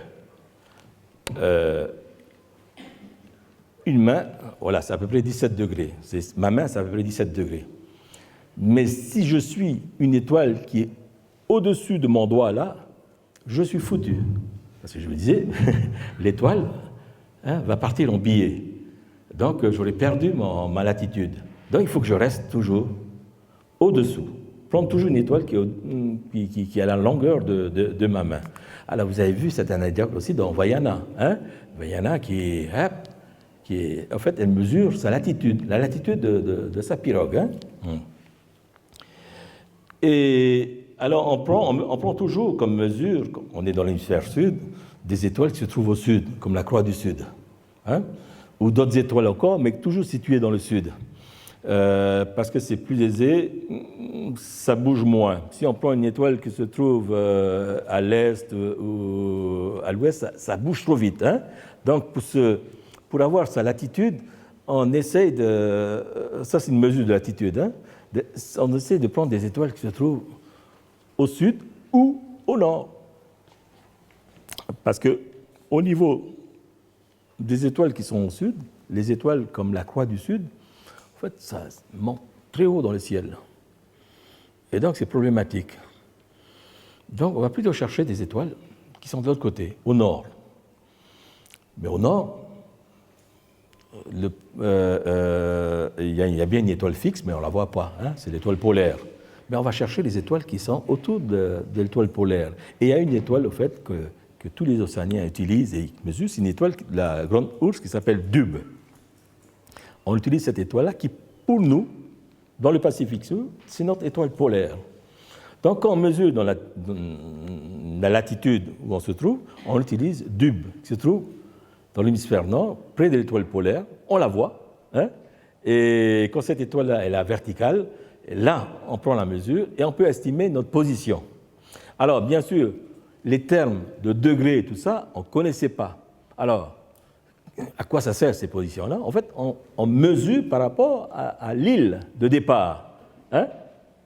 une main, voilà, c'est à peu près 17 degrés. Ma main, c'est à peu près 17 degrés. Mais si je suis une étoile qui est au-dessus de mon doigt là, je suis foutu. Parce que je me disais, l'étoile va partir en biais. Donc, j'aurais perdu ma latitude. Donc, il faut que je reste toujours au-dessous. Prendre toujours une étoile qui a la longueur de ma main. Alors, vous avez vu cette anecdote aussi dans Vaiana. Vaiana qui est, en fait, elle mesure sa latitude, la latitude de sa pirogue. Et alors, on prend toujours comme mesure, on est dans l'hémisphère sud, des étoiles qui se trouvent au sud, comme la Croix du Sud. Ou d'autres étoiles encore, mais toujours situées dans le sud. Parce que c'est plus aisé, ça bouge moins. Si on prend une étoile qui se trouve à l'est ou à l'ouest, ça bouge trop vite. Donc, pour avoir sa latitude, on essaye de... Ça, c'est une mesure de latitude. On essaie de prendre des étoiles qui se trouvent au sud ou au nord. Parce qu'au niveau des étoiles qui sont au sud, les étoiles comme la Croix du Sud, en fait, ça monte très haut dans le ciel. Et donc, c'est problématique. Donc, on va plutôt chercher des étoiles qui sont de l'autre côté, au nord. Mais au nord, il y a bien une étoile fixe, mais on ne la voit pas. C'est l'étoile polaire. Mais on va chercher les étoiles qui sont autour de l'étoile polaire. Et il y a une étoile, au fait, que tous les océaniens utilisent et mesurent, c'est une étoile, la grande ours, qui s'appelle Dubhe. on utilise cette étoile-là qui, pour nous, dans le Pacifique Sud, c'est notre étoile polaire. Donc, quand on mesure dans la latitude où on se trouve, on utilise Dub, qui se trouve dans l'hémisphère nord, près de l'étoile polaire. On la voit. Hein, et quand cette étoile-là est la verticale, là, on prend la mesure et on peut estimer notre position. Alors, bien sûr, les termes de degrés et tout ça, on ne connaissait pas. Alors, à quoi ça sert ces positions-là? En fait, on mesure par rapport à l'île de départ. Hein?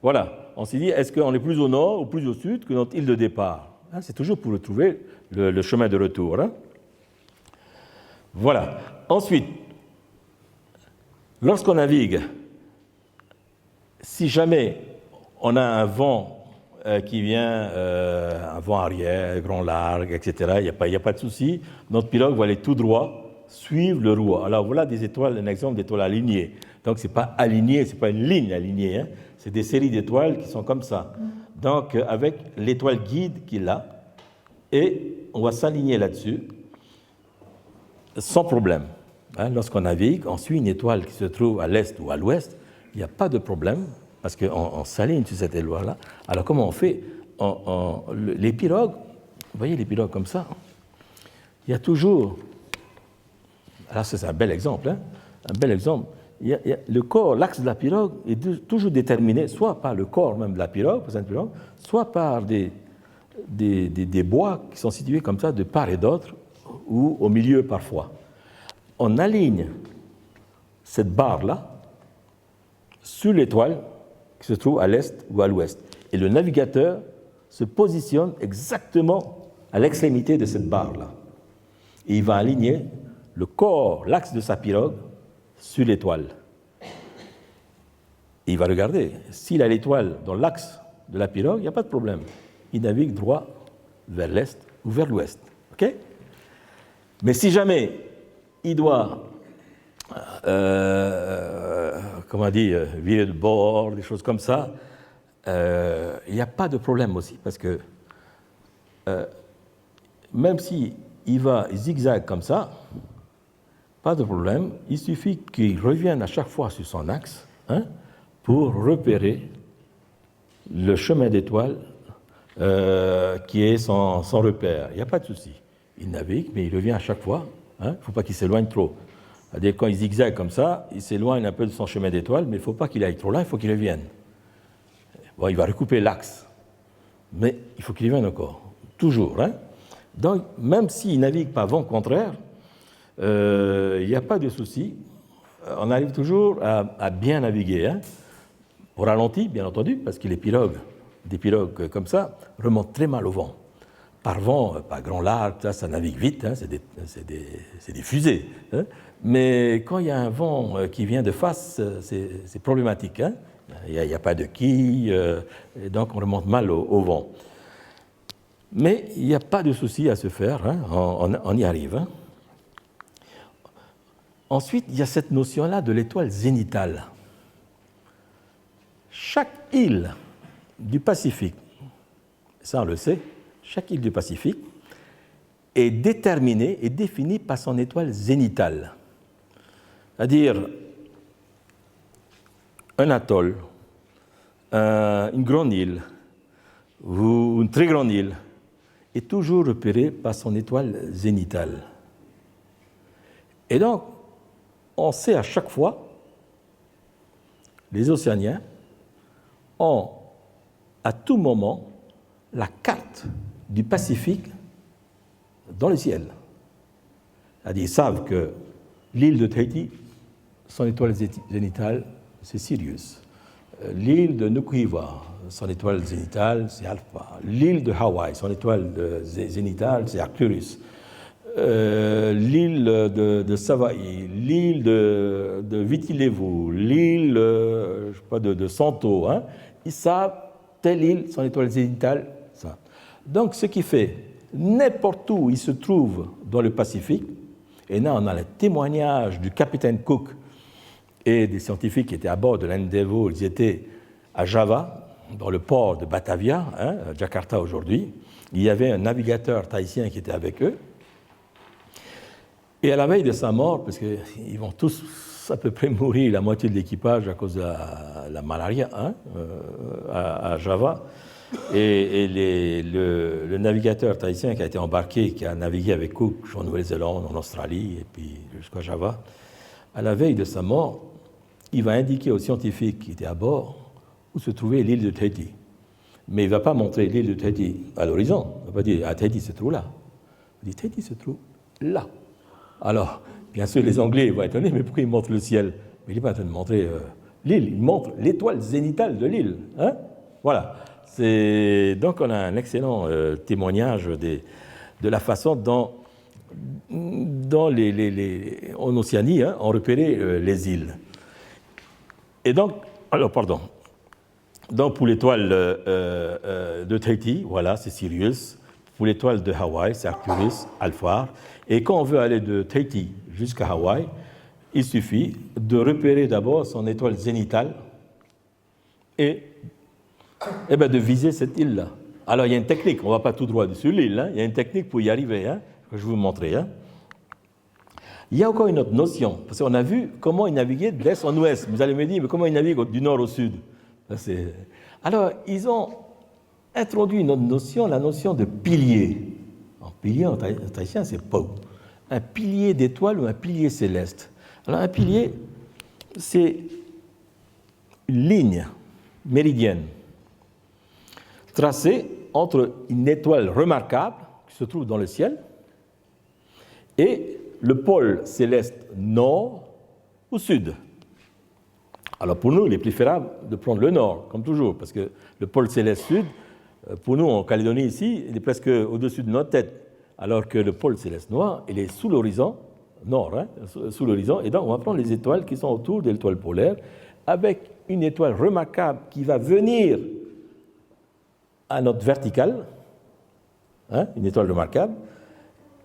Voilà. On s'est dit, est-ce qu'on est plus au nord ou plus au sud que notre île de départ? Hein? C'est toujours pour retrouver le chemin de retour. Hein? Voilà. Ensuite, lorsqu'on navigue, si jamais on a un vent qui vient, un vent arrière, grand large, etc., il n'y a pas de souci, notre pirogue va aller tout droit, suivre le roi. Alors voilà des étoiles, un exemple d'étoiles alignées. Donc ce n'est pas aligné, ce n'est pas une ligne alignée, hein. C'est des séries d'étoiles qui sont comme ça. Donc avec l'étoile guide qu'il a, et on va s'aligner là-dessus, sans problème. Hein, lorsqu'on navigue, on suit une étoile qui se trouve à l'est ou à l'ouest, il n'y a pas de problème, parce qu'on s'aligne sur cette étoile-là. Alors comment on fait? Les pirogues, vous voyez les pirogues comme ça, il y a toujours... Alors c'est un bel exemple, hein, un bel exemple. Le corps, l'axe de la pirogue est toujours déterminé soit par le corps même de la pirogue, soit par des bois qui sont situés comme ça de part et d'autre, ou au milieu parfois. On aligne cette barre-là sur l'étoile qui se trouve à l'est ou à l'ouest. Et le navigateur se positionne exactement à l'extrémité de cette barre-là. Et il va aligner le corps, l'axe de sa pirogue, sur l'étoile. Et il va regarder. S'il a l'étoile dans l'axe de la pirogue, il n'y a pas de problème. Il navigue droit vers l'est ou vers l'ouest. OK? Mais si jamais il doit, virer de bord, des choses comme ça, il n'y a pas de problème aussi, parce que même s'il va zigzag comme ça, pas de problème, il suffit qu'il revienne à chaque fois sur son axe, hein, pour repérer le chemin d'étoile qui est son repère. Il n'y a pas de souci. Il navigue, mais il revient à chaque fois. Il ne faut pas qu'il s'éloigne trop. C'est-à-dire quand il zigzague comme ça, il s'éloigne un peu de son chemin d'étoile, mais il ne faut pas qu'il aille trop loin, il faut qu'il revienne. Bon, il va recouper l'axe, mais il faut qu'il revienne encore, toujours. Hein. Donc, même s'il navigue par vent contraire, il n'y a pas de souci. On arrive toujours à bien naviguer. Hein. Au ralenti, bien entendu, parce que des pirogues comme ça, remontent très mal au vent. Par vent, par grand large, ça navigue vite, hein, c'est des fusées. Hein. Mais quand il y a un vent qui vient de face, c'est problématique. Hein. Il n'y a pas de quille, et donc on remonte mal au vent. Mais il n'y a pas de souci à se faire, hein, on y arrive. Hein. Ensuite, il y a cette notion-là de l'étoile zénitale. Chaque île du Pacifique, ça on le sait, chaque île du Pacifique est déterminée et définie par son étoile zénitale. C'est-à-dire un atoll, une grande île ou une très grande île est toujours repérée par son étoile zénitale. Et donc, on sait à chaque fois, les océaniens ont à tout moment la carte du Pacifique dans le ciel. C'est-à-dire, ils savent que l'île de Tahiti, son étoile zénitale, c'est Sirius. L'île de Nukuhiva, son étoile zénitale, c'est Alpha. L'île de Hawaï, son étoile zénitale, c'est Arcturus. L'île de Savaii, l'île de Viti-Levu, l'île de Santo, hein, ils savent telle île, son étoile zénitale, ça. Donc ce qui fait, n'importe où il se trouve dans le Pacifique, et là on a le témoignage du capitaine Cook et des scientifiques qui étaient à bord de l'Endeavour, ils étaient à Java, dans le port de Batavia, hein, à Jakarta aujourd'hui. Il y avait un navigateur tahitien qui était avec eux. Et à la veille de sa mort, parce qu'ils vont tous à peu près mourir la moitié de l'équipage à cause de la malaria hein, à Java. Et le navigateur tahitien qui a été embarqué, qui a navigué avec Cook en Nouvelle-Zélande, en Australie, et puis jusqu'à Java, à la veille de sa mort, il va indiquer aux scientifiques qui étaient à bord où se trouvait l'île de Tahiti. Mais il ne va pas montrer l'île de Tahiti à l'horizon. Il ne va pas dire, Tahiti se trouve là. Il dit, Tahiti se trouve là. Alors, bien sûr, les Anglais vont être étonnés, mais pourquoi il montre le ciel? Mais il n'est pas en train de montrer l'île, il montre l'étoile zénitale de l'île. Hein? Voilà. Donc, on a un excellent témoignage de la façon dont en Océanie, hein, on repérait les îles. Et donc, donc pour l'étoile de Tahiti, voilà, c'est Sirius. Pour l'étoile de Hawaï, c'est Arcturus, Alpha. Et quand on veut aller de Tahiti jusqu'à Hawaï, il suffit de repérer d'abord son étoile zénitale et de viser cette île-là. Alors, il y a une technique, on ne va pas tout droit dessus l'île, hein, il y a une technique pour y arriver, hein, que je vais vous montrer. Hein. Il y a encore une autre notion, parce qu'on a vu comment ils naviguaient de l'est en ouest. Vous allez me dire, mais comment ils naviguent du nord au sud? Alors, ils ont introduit une autre notion, la notion de pilier. En pilier, en tahitien, c'est po. Un pilier d'étoile ou un pilier céleste. Alors, un pilier, c'est une ligne méridienne tracée entre une étoile remarquable qui se trouve dans le ciel et le pôle céleste nord ou sud. Alors pour nous, il est préférable de prendre le nord, comme toujours, parce que le pôle céleste sud, pour nous en Calédonie ici, il est presque au-dessus de notre tête, alors que le pôle céleste noir, il est sous l'horizon, nord, hein, sous l'horizon, et donc on va prendre les étoiles qui sont autour de l'étoile polaire, avec une étoile remarquable qui va venir à notre verticale, hein, une étoile remarquable,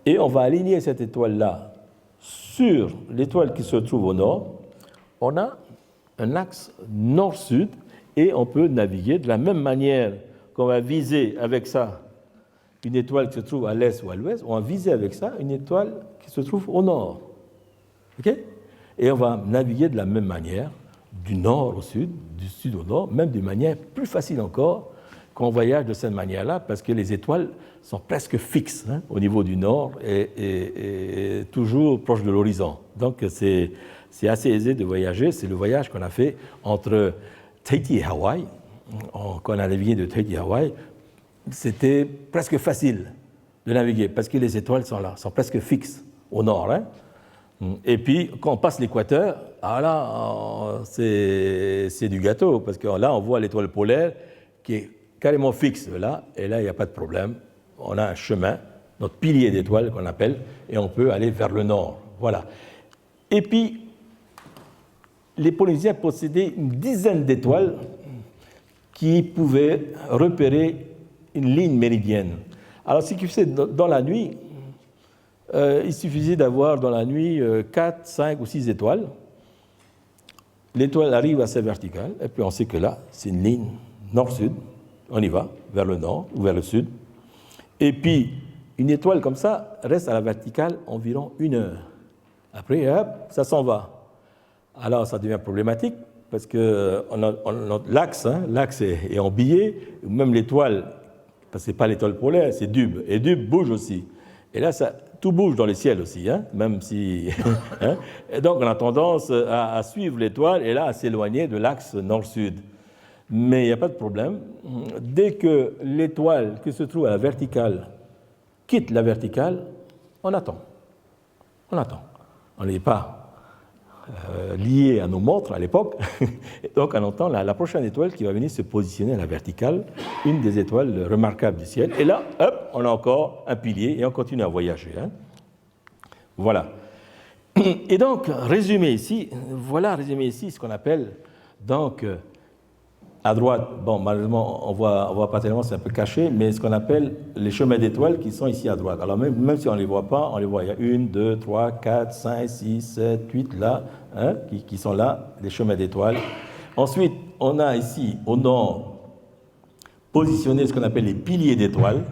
et on va aligner cette étoile-là sur l'étoile qui se trouve au nord. On a un axe nord-sud et on peut naviguer de la même manière qu'on va viser avec ça une étoile qui se trouve à l'est ou à l'ouest, on va viser avec ça une étoile qui se trouve au nord. Okay? Et on va naviguer de la même manière, du nord au sud, du sud au nord, même d'une manière plus facile encore qu'on voyage de cette manière-là, parce que les étoiles sont presque fixes hein, au niveau du nord et toujours proches de l'horizon. Donc c'est assez aisé de voyager. C'est le voyage qu'on a fait entre Tahiti et Hawaï. Quand on a navigué de Tahiti à Hawaï, c'était presque facile de naviguer, parce que les étoiles sont là, sont presque fixes au nord. Hein. Et puis, quand on passe l'équateur, c'est du gâteau, parce que là, on voit l'étoile polaire qui est carrément fixe là, et là, il n'y a pas de problème. On a un chemin, notre pilier d'étoiles qu'on appelle, et on peut aller vers le nord. Voilà. Et puis, les Polynésiens possédaient une dizaine d'étoiles qui pouvaient repérer une ligne méridienne. Alors, ce qui faisait dans la nuit, il suffisait d'avoir dans la nuit 4, 5 ou 6 étoiles. L'étoile arrive à sa verticale, et puis on sait que là, c'est une ligne nord-sud. On y va, vers le nord ou vers le sud. Et puis, une étoile comme ça reste à la verticale environ 1 heure. Après, hop, ça s'en va. Alors, ça devient problématique parce que l'axe est embillé, même l'étoile, parce que ce n'est pas l'étoile polaire, c'est Dub. Et Dub bouge aussi. Et là, tout bouge dans le ciel aussi, hein, même si... hein, et donc, on a tendance à suivre l'étoile et là, à s'éloigner de l'axe nord-sud. Mais il n'y a pas de problème. Dès que l'étoile qui se trouve à la verticale quitte la verticale, on attend. On attend. On n'est pas lié à nos montres à l'époque. Donc on attend la prochaine étoile qui va venir se positionner à la verticale, une des étoiles remarquables du ciel. Et là, hop, on a encore un pilier et on continue à voyager. Hein. Voilà. Et donc, résumé ici ce qu'on appelle donc... à droite, bon, malheureusement, on voit pas tellement, c'est un peu caché, mais ce qu'on appelle les chemins d'étoiles qui sont ici à droite. Alors, même si on ne les voit pas, on les voit. Il y a 1, 2, 3, 4, 5, 6, 7, 8, là, hein, qui sont là, les chemins d'étoiles. Ensuite, on a ici, au nord, positionné ce qu'on appelle les piliers d'étoiles,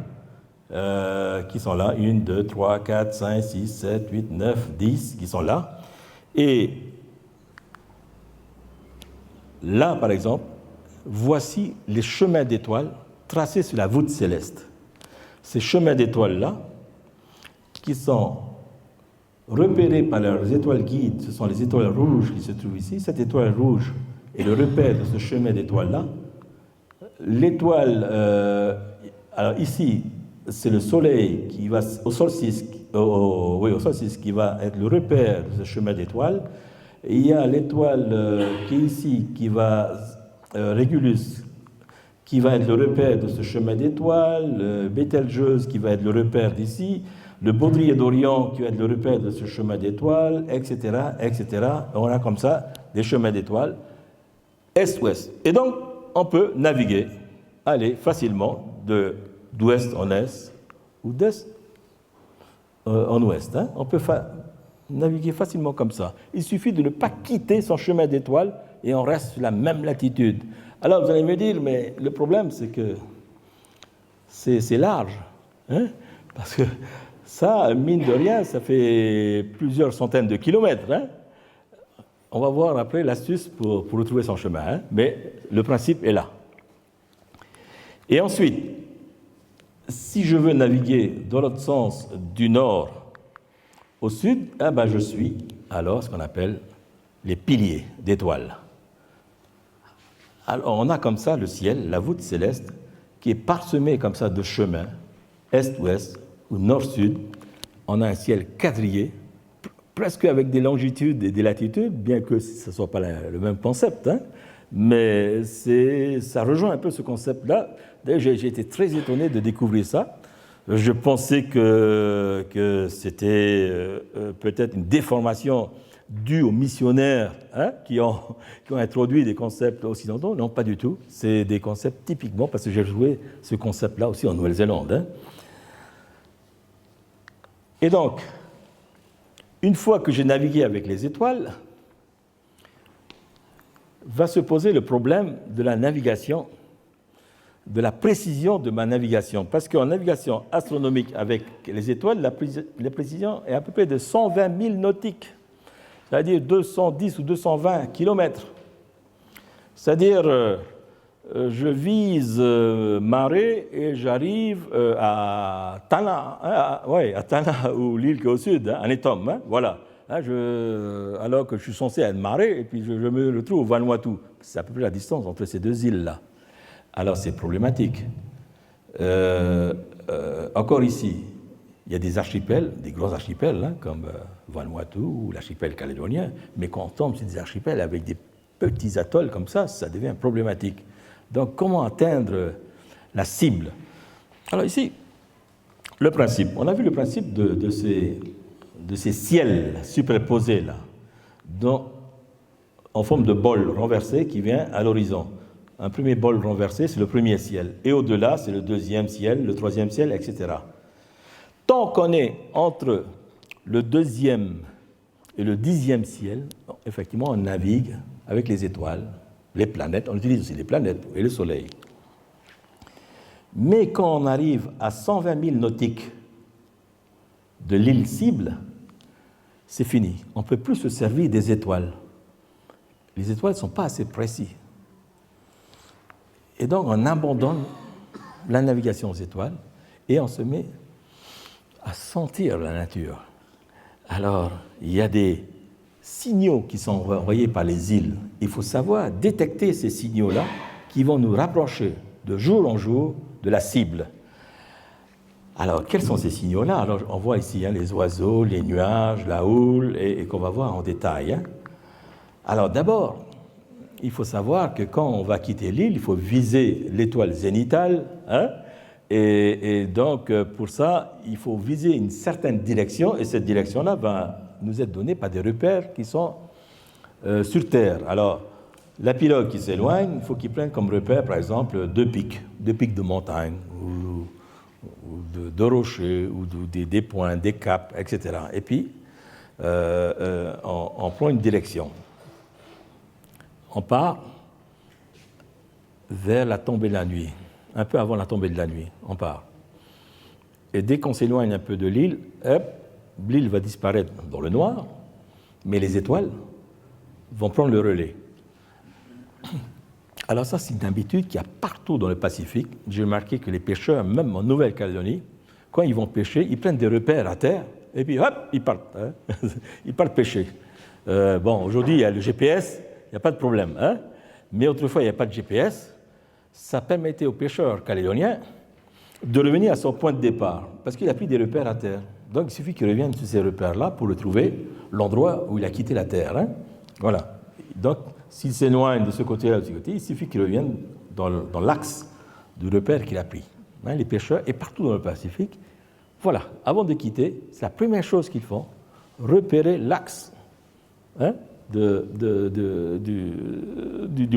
qui sont là. 1, 2, 3, 4, 5, 6, 7, 8, 9, 10, qui sont là. Et là, par exemple, voici les chemins d'étoiles tracés sur la voûte céleste. Ces chemins d'étoiles-là, qui sont repérés par leurs étoiles guides, ce sont les étoiles rouges qui se trouvent ici. Cette étoile rouge est le repère de ce chemin d'étoiles-là. L'étoile, alors ici, c'est le Soleil qui va au solstice, au solstice qui va être le repère de ce chemin d'étoiles. Et il y a l'étoile qui est ici, qui va Régulus, qui va être le repère de ce chemin d'étoiles, Bételgeuse qui va être le repère d'ici, le Baudrier d'Orient qui va être le repère de ce chemin d'étoiles, etc., etc. On a comme ça des chemins d'étoiles est-ouest. Et donc, on peut naviguer, aller facilement d'ouest en est ou d'est en ouest. Hein. On peut naviguer facilement comme ça. Il suffit de ne pas quitter son chemin d'étoiles et on reste sur la même latitude. Alors, vous allez me dire, mais le problème, c'est que c'est large. Hein, parce que ça, mine de rien, ça fait plusieurs centaines de kilomètres. Hein. On va voir après l'astuce pour retrouver son chemin. Hein, mais le principe est là. Et ensuite, si je veux naviguer dans l'autre sens du nord au sud, eh ben je suis alors ce qu'on appelle les piliers d'étoiles. Alors on a comme ça le ciel, la voûte céleste, qui est parsemée comme ça de chemins, est-ouest ou nord-sud. On a un ciel quadrillé, presque avec des longitudes et des latitudes, bien que ce ne soit pas le même concept, hein, mais ça rejoint un peu ce concept-là. D'ailleurs, j'ai été très étonné de découvrir ça. Je pensais que c'était peut-être une déformation due aux missionnaires hein, qui ont introduit des concepts occidentaux. Non, pas du tout. C'est des concepts typiquement, parce que j'ai joué ce concept-là aussi en Nouvelle-Zélande. Hein. Et donc, une fois que j'ai navigué avec les étoiles, va se poser le problème de la navigation, de la précision de ma navigation. Parce qu'en navigation astronomique avec les étoiles, la précision est à peu près de 120 000 nautiques, c'est-à-dire 210 ou 220 kilomètres. C'est-à-dire, je vise Marée et j'arrive à Tana, à Tana ou l'île qui est au sud, hein, en Etom, hein, voilà. Hein, alors que je suis censé être Marée, et puis je me retrouve au Vanuatu. C'est à peu près la distance entre ces deux îles-là. Alors c'est problématique. Encore ici, il y a des archipels, des gros archipels, hein, comme Vanuatu ou l'archipel calédonien, mais quand on tombe sur des archipels avec des petits atolls comme ça devient problématique. Donc comment atteindre la cible? Alors ici, le principe, on a vu le principe de ces ciels superposés là, en forme de bol renversé qui vient à l'horizon. Un premier bol renversé, c'est le premier ciel. Et au-delà, c'est le deuxième ciel, le troisième ciel, etc. Tant qu'on est entre le deuxième et le 10e ciel, effectivement, on navigue avec les étoiles, les planètes. On utilise aussi les planètes et le Soleil. Mais quand on arrive à 120 000 nautiques de l'île cible, c'est fini. On ne peut plus se servir des étoiles. Les étoiles ne sont pas assez précises. Et donc, on abandonne la navigation aux étoiles et on se met à sentir la nature. Alors, il y a des signaux qui sont envoyés par les îles. Il faut savoir détecter ces signaux-là qui vont nous rapprocher de jour en jour de la cible. Alors, quels sont ces signaux-là? Alors, on voit ici hein, les oiseaux, les nuages, la houle, et qu'on va voir en détail. Hein. Alors, d'abord, il faut savoir que quand on va quitter l'île, il faut viser l'étoile zénithale. Hein, et donc, pour ça, il faut viser une certaine direction, et cette direction-là va nous être donnée par des repères qui sont sur Terre. Alors, la pilote qui s'éloigne, il faut qu'il prenne comme repère, par exemple, deux pics de montagne, ou de rochers, ou des points, des caps, etc. Et puis, on prend une direction. On part vers la tombée de la nuit, un peu avant la tombée de la nuit, on part. Et dès qu'on s'éloigne un peu de l'île, l'île va disparaître dans le noir, mais les étoiles vont prendre le relais. Alors ça, c'est une habitude qu'il y a partout dans le Pacifique. J'ai remarqué que les pêcheurs, même en Nouvelle-Calédonie, quand ils vont pêcher, ils prennent des repères à terre et puis hop, ils partent. Hein. Ils partent pêcher. Bon, aujourd'hui, il y a le GPS, il n'y a pas de problème. Hein. Mais autrefois, il n'y a pas de GPS. Ça permettait aux pêcheurs calédoniens de revenir à son point de départ, parce qu'il a pris des repères à terre. Donc, il suffit qu'il revienne sur ces repères-là pour le trouver, l'endroit où il a quitté la terre. Hein. Voilà. Donc, s'il s'éloigne de ce côté-là ou de ce côté, il suffit qu'il revienne dans l'axe du repère qu'il a pris. Hein, les pêcheurs, et partout dans le Pacifique, voilà, avant de quitter, c'est la première chose qu'ils font, repérer l'axe hein, du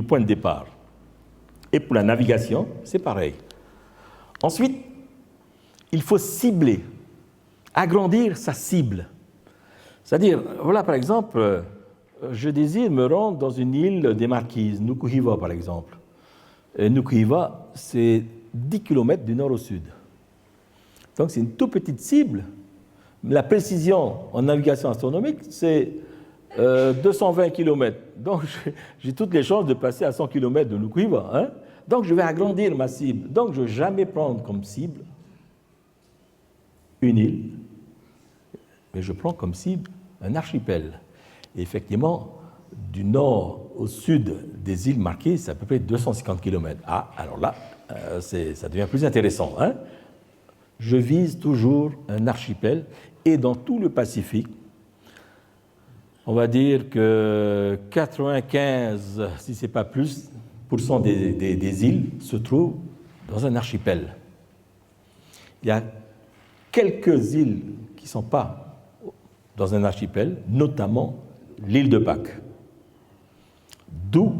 point de départ. Et pour la navigation, c'est pareil. Ensuite, il faut cibler, agrandir sa cible. C'est-à-dire, voilà par exemple, je désire me rendre dans une île des Marquises, Nukuhiva par exemple. Et Nukuhiva, c'est 10 km du nord au sud. Donc c'est une toute petite cible. La précision en navigation astronomique, c'est 220 km. Donc j'ai toutes les chances de passer à 100 km de Nukuhiva. Hein? Donc je vais agrandir ma cible. Donc je ne vais jamais prendre comme cible une île, mais je prends comme cible un archipel. Et effectivement, du nord au sud des îles Marquises, c'est à peu près 250 km. Ah, alors là, ça devient plus intéressant. Hein? Je vise toujours un archipel, et dans tout le Pacifique, on va dire que 95, si ce n'est pas plus, % des îles se trouvent dans un archipel. Il y a quelques îles qui ne sont pas dans un archipel, notamment l'île de Pâques. D'où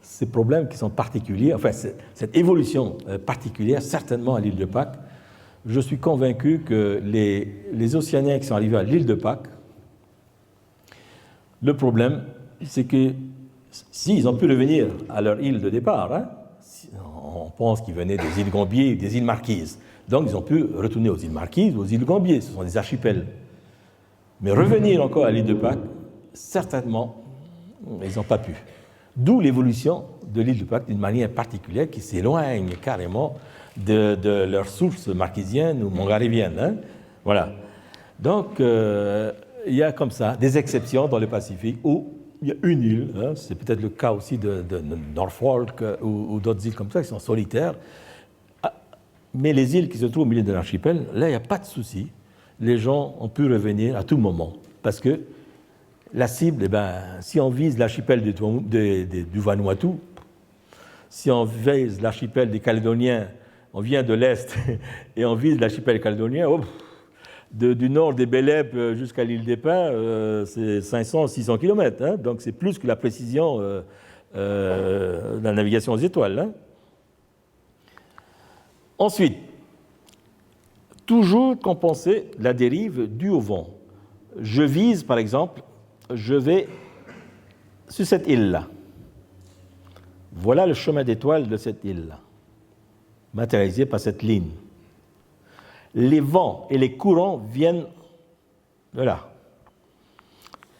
ces problèmes qui sont particuliers, enfin cette évolution particulière, certainement à l'île de Pâques. Je suis convaincu que les Océaniens qui sont arrivés à l'île de Pâques, le problème, c'est que s'ils ont pu revenir à leur île de départ, hein, on pense qu'ils venaient des îles Gambier, des îles Marquises, donc ils ont pu retourner aux îles Marquises, aux îles Gambier, ce sont des archipels. Mais revenir encore à l'île de Pâques, certainement, ils n'ont pas pu. D'où l'évolution de l'île de Pâques d'une manière particulière qui s'éloigne carrément de leurs sources marquisiennes ou mongariviennes. Hein. Voilà. Donc, il y a comme ça des exceptions dans le Pacifique où il y a une île, hein, c'est peut-être le cas aussi de Norfolk ou d'autres îles comme ça qui sont solitaires. Mais les îles qui se trouvent au milieu de l'archipel, là, il n'y a pas de souci. Les gens ont pu revenir à tout moment parce que la cible, eh ben, si on vise l'archipel du Vanuatu, si on vise l'archipel des Calédoniens, on vient de l'Est et on vise l'archipel calédonien, du nord des Bélèbes jusqu'à l'île des Pins, c'est 500-600 km. Hein, donc c'est plus que la précision de la navigation aux étoiles. Hein. Ensuite, toujours compenser la dérive due au vent. Je vise, par exemple, je vais sur cette île-là. Voilà le chemin d'étoile de cette île-là, matérialisé par cette ligne. Les vents et les courants viennent de là,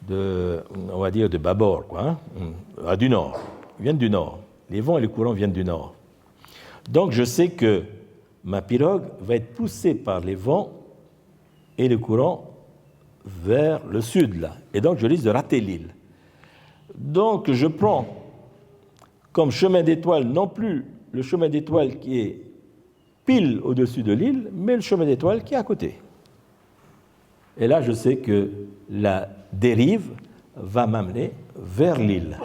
on va dire de bâbord, quoi, hein, du nord. Ils viennent du nord. Les vents et les courants viennent du nord. Donc je sais que ma pirogue va être poussée par les vents et les courants vers le sud, là. Et donc je risque de rater l'île. Donc je prends comme chemin d'étoile non plus le chemin d'étoile qui est pile au-dessus de l'île, mais le chemin d'étoile qui est à côté. Et là, je sais que la dérive va m'amener vers l'île.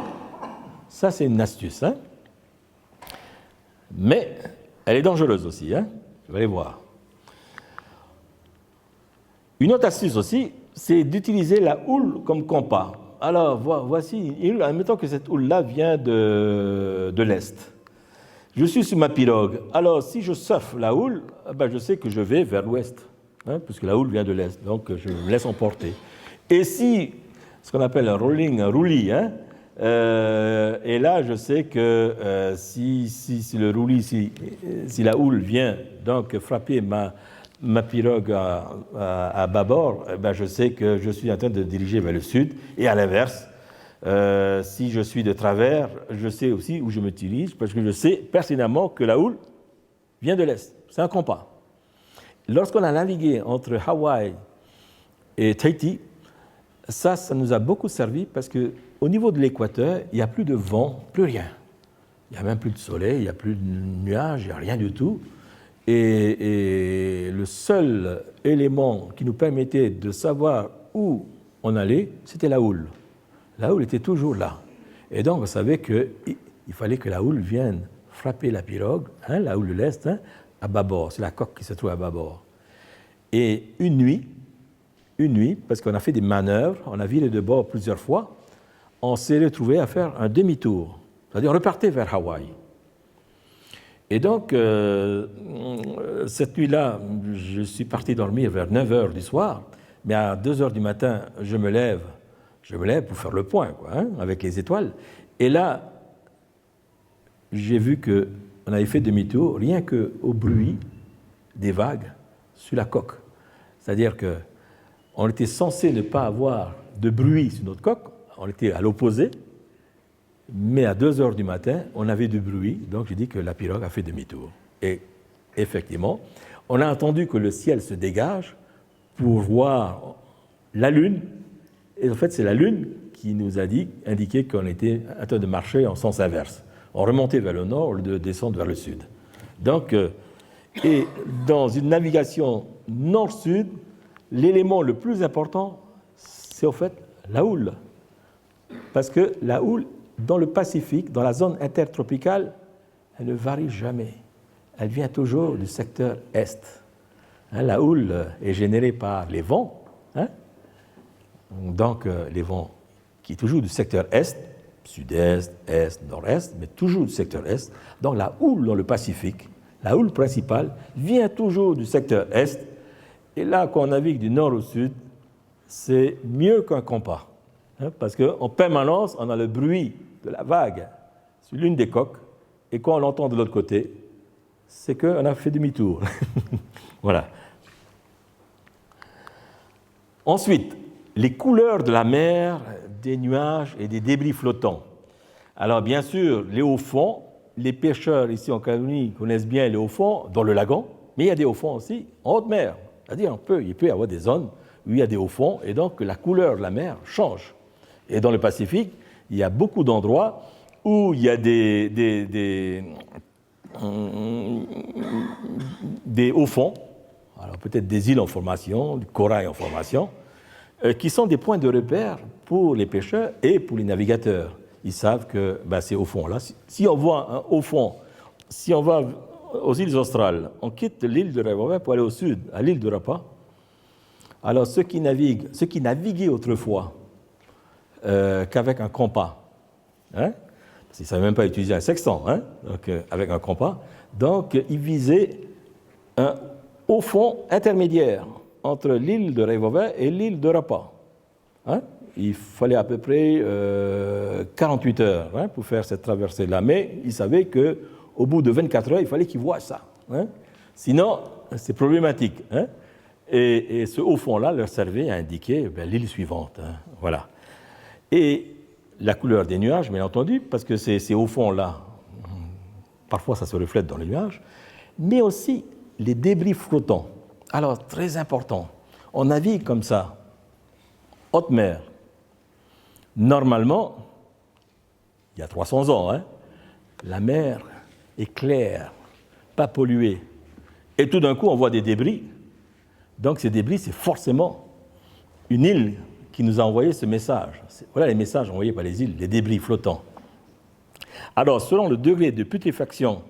Ça, c'est une astuce. Hein? Mais elle est dangereuse aussi. Hein? Vous allez voir. Une autre astuce aussi, c'est d'utiliser la houle comme compas. Alors, voici une île. Admettons que cette houle-là vient de l'Est. Je suis sur ma pirogue. Alors, si je surfe la houle, ben, je sais que je vais vers l'ouest, hein, puisque la houle vient de l'est. Donc, je me laisse emporter. Et si, ce qu'on appelle un roulis, hein, et là, je sais que si le roulis, si la houle vient donc frapper ma pirogue à bâbord, ben, je sais que je suis en train de diriger vers le sud. Et à l'inverse, Si je suis de travers, je sais aussi où je me dirige parce que je sais pertinemment que la houle vient de l'est. C'est un compas. Lorsqu'on a navigué entre Hawaï et Tahiti, ça nous a beaucoup servi parce qu'au niveau de l'équateur, il n'y a plus de vent, plus rien. Il n'y a même plus de soleil, il n'y a plus de nuages, il n'y a rien du tout. Et le seul élément qui nous permettait de savoir où on allait, c'était la houle. La houle était toujours là. Et donc, on savait qu'il fallait que la houle vienne frapper la pirogue, la houle de l'Est, à bâbord. C'est la coque qui se trouve à bâbord. Et une nuit, parce qu'on a fait des manœuvres, on a viré de bord plusieurs fois, on s'est retrouvé à faire un demi-tour. C'est-à-dire, on repartait vers Hawaï. Et donc, cette nuit-là, je suis parti dormir vers 9 h du soir, mais à 2 h du matin, je me lève pour faire le point, avec les étoiles. Et là, j'ai vu qu'on avait fait demi-tour rien qu'au bruit des vagues sur la coque. C'est-à-dire qu'on était censé ne pas avoir de bruit sur notre coque, on était à l'opposé, mais à 2 h du matin, on avait du bruit, donc j'ai dit que la pirogue a fait demi-tour. Et effectivement, on a attendu que le ciel se dégage pour voir la Lune. Et en fait, c'est la Lune qui nous a indiqué qu'on était en train de marcher en sens inverse. On remontait vers le nord au lieu de descendre vers le sud. Donc, et dans une navigation nord-sud, l'élément le plus important, c'est en fait la houle. Parce que la houle, dans le Pacifique, dans la zone intertropicale, elle ne varie jamais. Elle vient toujours du secteur est. La houle est générée par les vents. Donc, les vents qui sont toujours du secteur est, sud-est, est, nord-est, mais toujours du secteur est. Donc, la houle dans le Pacifique, la houle principale, vient toujours du secteur est. Et là, quand on navigue du nord au sud, c'est mieux qu'un compas. Parce qu'en permanence, on a le bruit de la vague sur l'une des coques, et quand on l'entend de l'autre côté, c'est qu'on a fait demi-tour. Voilà. Ensuite, les couleurs de la mer, des nuages et des débris flottants. Alors, bien sûr, les hauts-fonds, les pêcheurs ici en Calédonie connaissent bien les hauts-fonds dans le lagon, mais il y a des hauts-fonds aussi en haute mer. C'est-à-dire, il peut y avoir des zones où il y a des hauts-fonds, et donc la couleur de la mer change. Et dans le Pacifique, il y a beaucoup d'endroits où il y a des hauts-fonds, alors peut-être des îles en formation, du corail en formation, qui sont des points de repère pour les pêcheurs et pour les navigateurs. Ils savent que ces hauts-fonds-là, si on voit un haut-fond, si on va aux îles australes, on quitte l'île de Revauvin pour aller au sud, à l'île de Rapa. Alors ceux qui naviguaient autrefois qu'avec un compas, parce qu'ils ne savaient même pas utiliser un sextant, donc, avec un compas, donc ils visaient un haut fond intermédiaire entre l'île de Revauvin et l'île de Rapa. Il fallait à peu près 48 heures pour faire cette traversée-là, mais ils savaient qu'au bout de 24 heures, il fallait qu'ils voient ça. Sinon, c'est problématique. Et ce haut fond-là leur servait à indiquer l'île suivante. Voilà. Et la couleur des nuages, bien entendu, parce que ces hauts fonds-là, parfois ça se reflète dans les nuages, mais aussi les débris flottants. Alors, très important, on navigue comme ça, haute mer. Normalement, il y a 300 ans, la mer est claire, pas polluée. Et tout d'un coup, on voit des débris. Donc, ces débris, c'est forcément une île qui nous a envoyé ce message. Voilà les messages envoyés par les îles, les débris flottants. Alors, selon le degré de putréfaction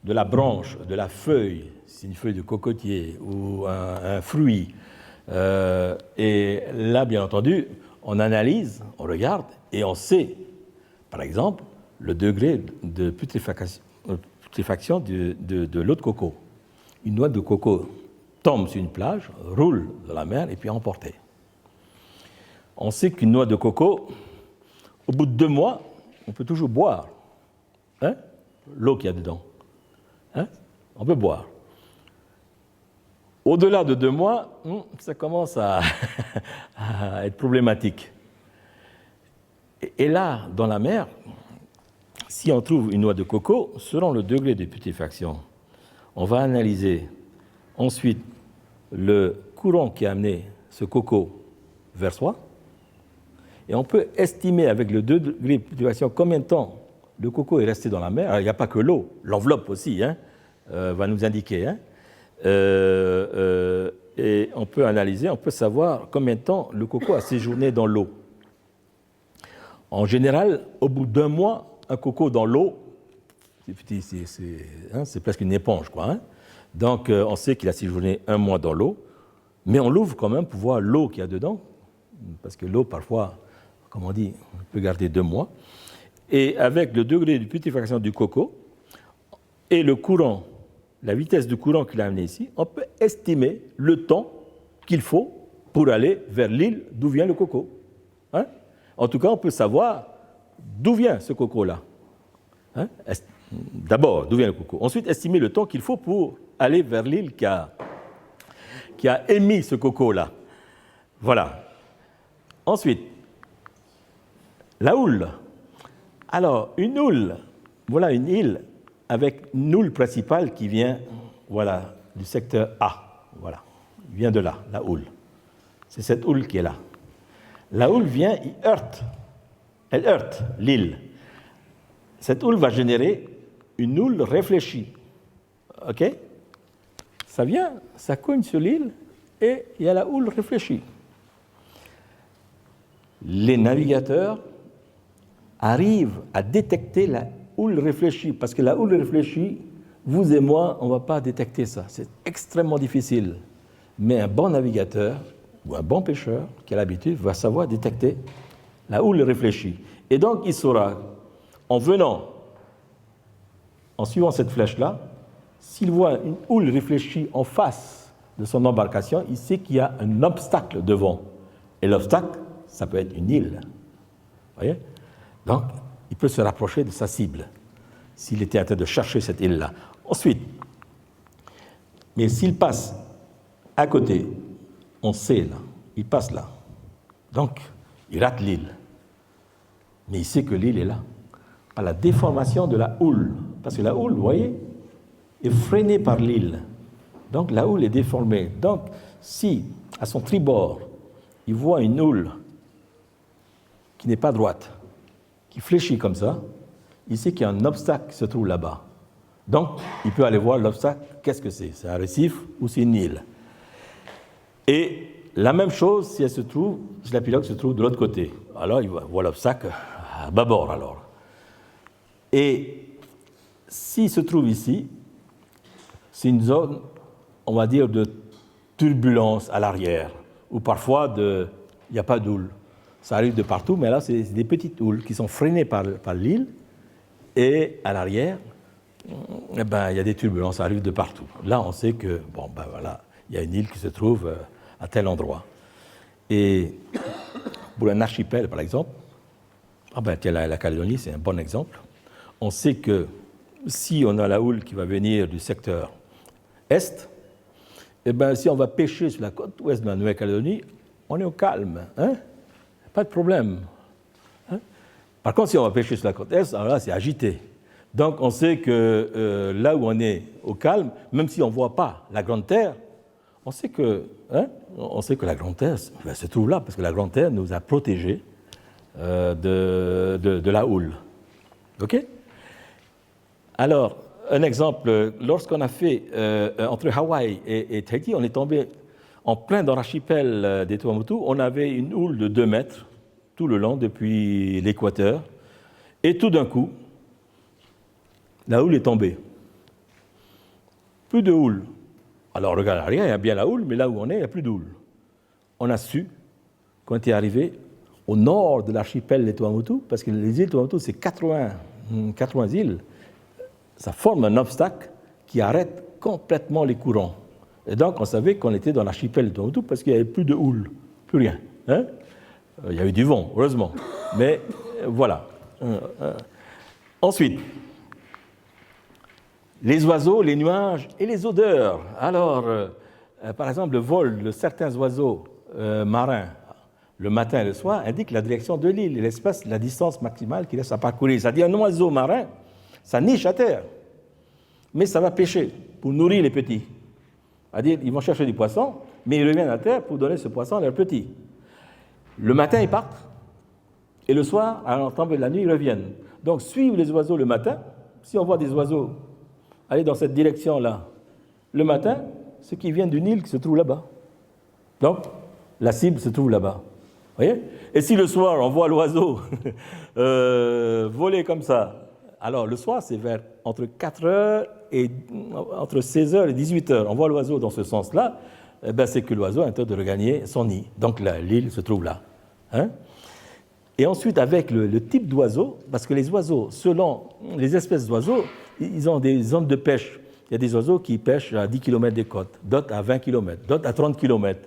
de la branche, de la feuille, c'est une feuille de cocotier ou un fruit, et là, bien entendu, on analyse, on regarde, et on sait, par exemple, le degré de putréfaction de l'eau de coco. Une noix de coco tombe sur une plage, roule dans la mer et puis est emportée. On sait qu'une noix de coco, au bout de 2 mois, on peut toujours boire l'eau qu'il y a dedans. On peut boire. Au-delà de 2 mois, ça commence à être problématique. Et là, dans la mer, si on trouve une noix de coco, selon le degré de putréfaction, on va analyser ensuite le courant qui a amené ce coco vers soi, et on peut estimer avec le degré de putréfaction combien de temps le coco est resté dans la mer. Alors, il n'y a pas que l'eau, l'enveloppe aussi va nous indiquer. Et on peut analyser, on peut savoir combien de temps le coco a séjourné dans l'eau. En général, au bout d'un mois, un coco dans l'eau, c'est presque une éponge, quoi. Donc, on sait qu'il a séjourné un mois dans l'eau, mais on l'ouvre quand même pour voir l'eau qu'il y a dedans, parce que l'eau, parfois, comme on dit, on peut garder 2 mois. Et avec le degré de putréfaction du coco et le courant, la vitesse du courant qu'il a amené ici, on peut estimer le temps qu'il faut pour aller vers l'île d'où vient le coco. En tout cas, on peut savoir d'où vient ce coco-là. D'abord, d'où vient le coco. Ensuite, estimer le temps qu'il faut pour aller vers l'île qui a émis ce coco-là. Voilà. Ensuite, la houle. Alors, une houle, voilà une île avec une houle principale qui vient du secteur A. Voilà, il vient de là, la houle. C'est cette houle qui est là. La houle vient, elle heurte l'île. Cette houle va générer une houle réfléchie. OK? Ça vient, ça cogne sur l'île et il y a la houle réfléchie. Les navigateurs arrivent à détecter la houle réfléchie, parce que la houle réfléchie, vous et moi, on ne va pas détecter ça. C'est extrêmement difficile. Mais un bon navigateur ou un bon pêcheur qui a l'habitude va savoir détecter la houle réfléchie. Et donc, il saura, en suivant cette flèche-là, s'il voit une houle réfléchie en face de son embarcation, il sait qu'il y a un obstacle devant. Et l'obstacle, ça peut être une île. Vous voyez ? Donc, il peut se rapprocher de sa cible, s'il était en train de chercher cette île-là. Ensuite, mais s'il passe à côté, on sait là, il passe là. Donc, il rate l'île. Mais il sait que l'île est là. Par la déformation de la houle. Parce que la houle, vous voyez, est freinée par l'île. Donc, la houle est déformée. Donc, si, à son tribord, il voit une houle qui n'est pas droite, qui fléchit comme ça, il sait qu'il y a un obstacle qui se trouve là-bas. Donc, il peut aller voir l'obstacle, qu'est-ce que c'est? C'est un récif ou c'est une île? Et la même chose si la pirogue se trouve de l'autre côté. Alors, il voit l'obstacle à bâbord, alors. Et s'il se trouve ici, c'est une zone, on va dire, de turbulence à l'arrière, ou parfois il n'y a pas d'houle. Ça arrive de partout, mais là, c'est des petites houles qui sont freinées par l'île, et à l'arrière, il y a des turbulences, ça arrive de partout. Là, on sait que, il y a une île qui se trouve à tel endroit. Et pour un archipel, par exemple, la Calédonie, c'est un bon exemple. On sait que si on a la houle qui va venir du secteur est, si on va pêcher sur la côte ouest de la Nouvelle-Calédonie, on est au calme, pas de problème. Par contre, si on va pêcher sur la côte est, alors là, c'est agité. Donc, on sait que là où on est au calme, même si on ne voit pas la Grande Terre, on sait que la Grande Terre se trouve là, parce que la Grande Terre nous a protégés de la houle. OK? Alors, un exemple, lorsqu'on a fait entre Hawaï et Tahiti, on est tombé en plein dans l'archipel des Tuamotu, on avait une houle de 2 mètres tout le long depuis l'équateur, et tout d'un coup, la houle est tombée. Plus de houle. Alors, regarde l'arrière, il y a bien la houle, mais là où on est, il n'y a plus de houle. On a su qu'on était arrivé au nord de l'archipel des Tuamotu, parce que les îles Tuamotu, c'est 80 îles. Ça forme un obstacle qui arrête complètement les courants. Et donc, on savait qu'on était dans l'archipel des Tuamotu parce qu'il n'y avait plus de houle, plus rien. Il y avait du vent, heureusement. Mais voilà. Ensuite, les oiseaux, les nuages et les odeurs. Alors, par exemple, le vol de certains oiseaux marins le matin et le soir, indiquent la direction de l'île et l'espace, la distance maximale qu'il reste à parcourir. C'est-à-dire un oiseau marin, ça niche à terre, mais ça va pêcher pour nourrir les petits. C'est-à-dire ils vont chercher du poisson, mais ils reviennent à terre pour donner ce poisson à leurs petits. Le matin, ils partent, et le soir, à l'entame de la nuit, ils reviennent. Donc, suivre les oiseaux le matin, si on voit des oiseaux aller dans cette direction-là, le matin, ceux qui viennent d'une île qui se trouve là-bas. Donc, la cible se trouve là-bas. Vous voyez ? Et si le soir, on voit l'oiseau voler comme ça, alors le soir, c'est vers entre 4 heures et entre 16 heures et 18 heures. On voit l'oiseau dans ce sens-là, eh ben, c'est que l'oiseau est en train de regagner son nid. Donc l'île se trouve là. Hein ? Et ensuite, avec le type d'oiseau, parce que les oiseaux, selon les espèces d'oiseaux, ils ont des zones de pêche. Il y a des oiseaux qui pêchent à 10 km des côtes, d'autres à 20 km, d'autres à 30 km.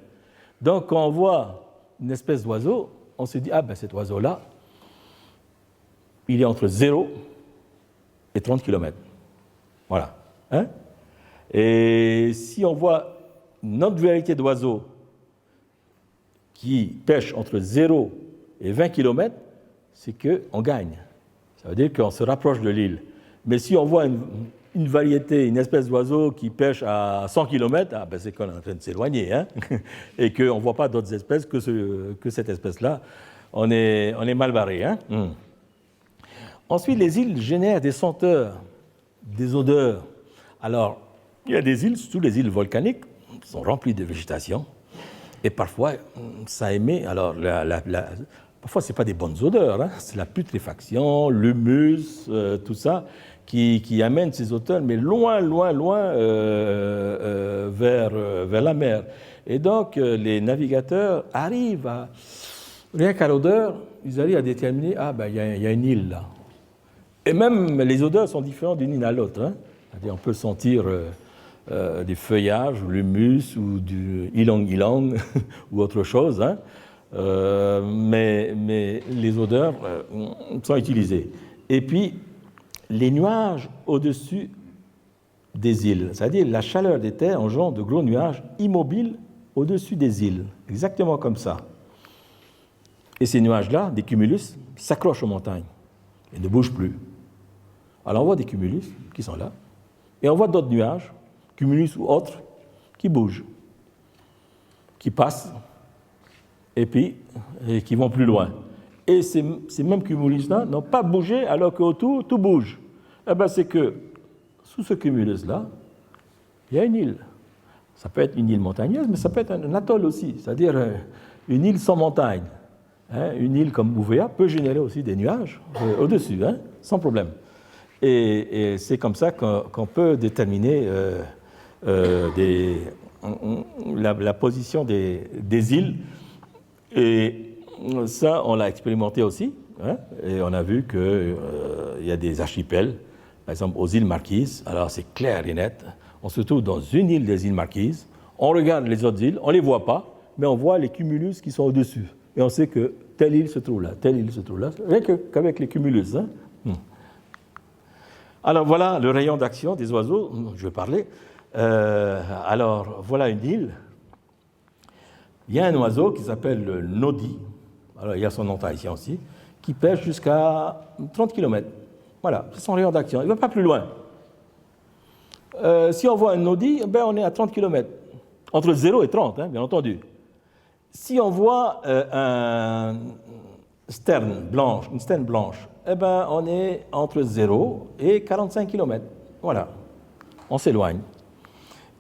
Donc, quand on voit une espèce d'oiseau, on se dit, ah ben cet oiseau-là, il est entre 0 et 30 km. Voilà. Hein ? Et si on voit une autre variété d'oiseaux qui pêchent entre 0 et 20 km, c'est qu'on gagne. Ça veut dire qu'on se rapproche de l'île. Mais si on voit une variété, une espèce d'oiseau qui pêche à 100 km, ah ben c'est qu'on est en train de s'éloigner, hein, et qu'on ne voit pas d'autres espèces que cette espèce-là. On est mal barré. Hein. Ensuite, les îles génèrent des senteurs, des odeurs. Alors, il y a des îles, surtout les îles volcaniques, qui sont remplies de végétation, et parfois, ça émet... Alors, parfois, ce n'est pas des bonnes odeurs, hein, c'est la putréfaction, l'humus, tout ça, qui amène ces odeurs, mais loin, loin, loin vers la mer. Et donc, les navigateurs arrivent à... Rien qu'à l'odeur, ils arrivent à déterminer, ah ben, il y a une île là. Et même les odeurs sont différentes d'une île à l'autre. Hein. C'est-à-dire, on peut sentir des feuillages, l'humus ou du ylang-ylang ou autre chose. Hein. Mais les odeurs sont utilisées. Et puis, les nuages au-dessus des îles, c'est-à-dire la chaleur des terres engendre de gros nuages immobiles au-dessus des îles, exactement comme ça. Et ces nuages-là, des cumulus, s'accrochent aux montagnes et ne bougent plus. Alors on voit des cumulus qui sont là, et on voit d'autres nuages, cumulus ou autres, qui bougent, qui passent, et puis qui vont plus loin. Et ces mêmes cumulus-là n'ont pas bougé alors qu'autour, tout bouge. Eh bien, c'est que sous ce cumulus-là, il y a une île. Ça peut être une île montagneuse, mais ça peut être un atoll aussi, c'est-à-dire une île sans montagne. Hein, une île comme Bouvéa peut générer aussi des nuages au-dessus, hein, sans problème. Et c'est comme ça qu'on peut déterminer la position des îles. Et ça, on l'a expérimenté aussi. Hein, et on a vu qu'il y a des archipels, par exemple aux îles Marquises. Alors c'est clair et net. On se trouve dans une île des îles Marquises. On regarde les autres îles, on ne les voit pas, mais on voit les cumulus qui sont au-dessus. Et on sait que telle île se trouve là, telle île se trouve là, rien qu'avec les cumulus. Hein. Alors voilà le rayon d'action des oiseaux dont je vais parler. Alors voilà une île. Il y a un oiseau qui s'appelle le nodi, alors il y a son nom tahitien aussi, qui pêche jusqu'à 30 km. Voilà, c'est son rayon d'action. Il ne va pas plus loin. Si on voit un nodi, ben on est à 30 km. Entre 0 et 30, hein, bien entendu. Si on voit une sterne blanche, eh ben, on est entre 0 et 45 km. Voilà, on s'éloigne.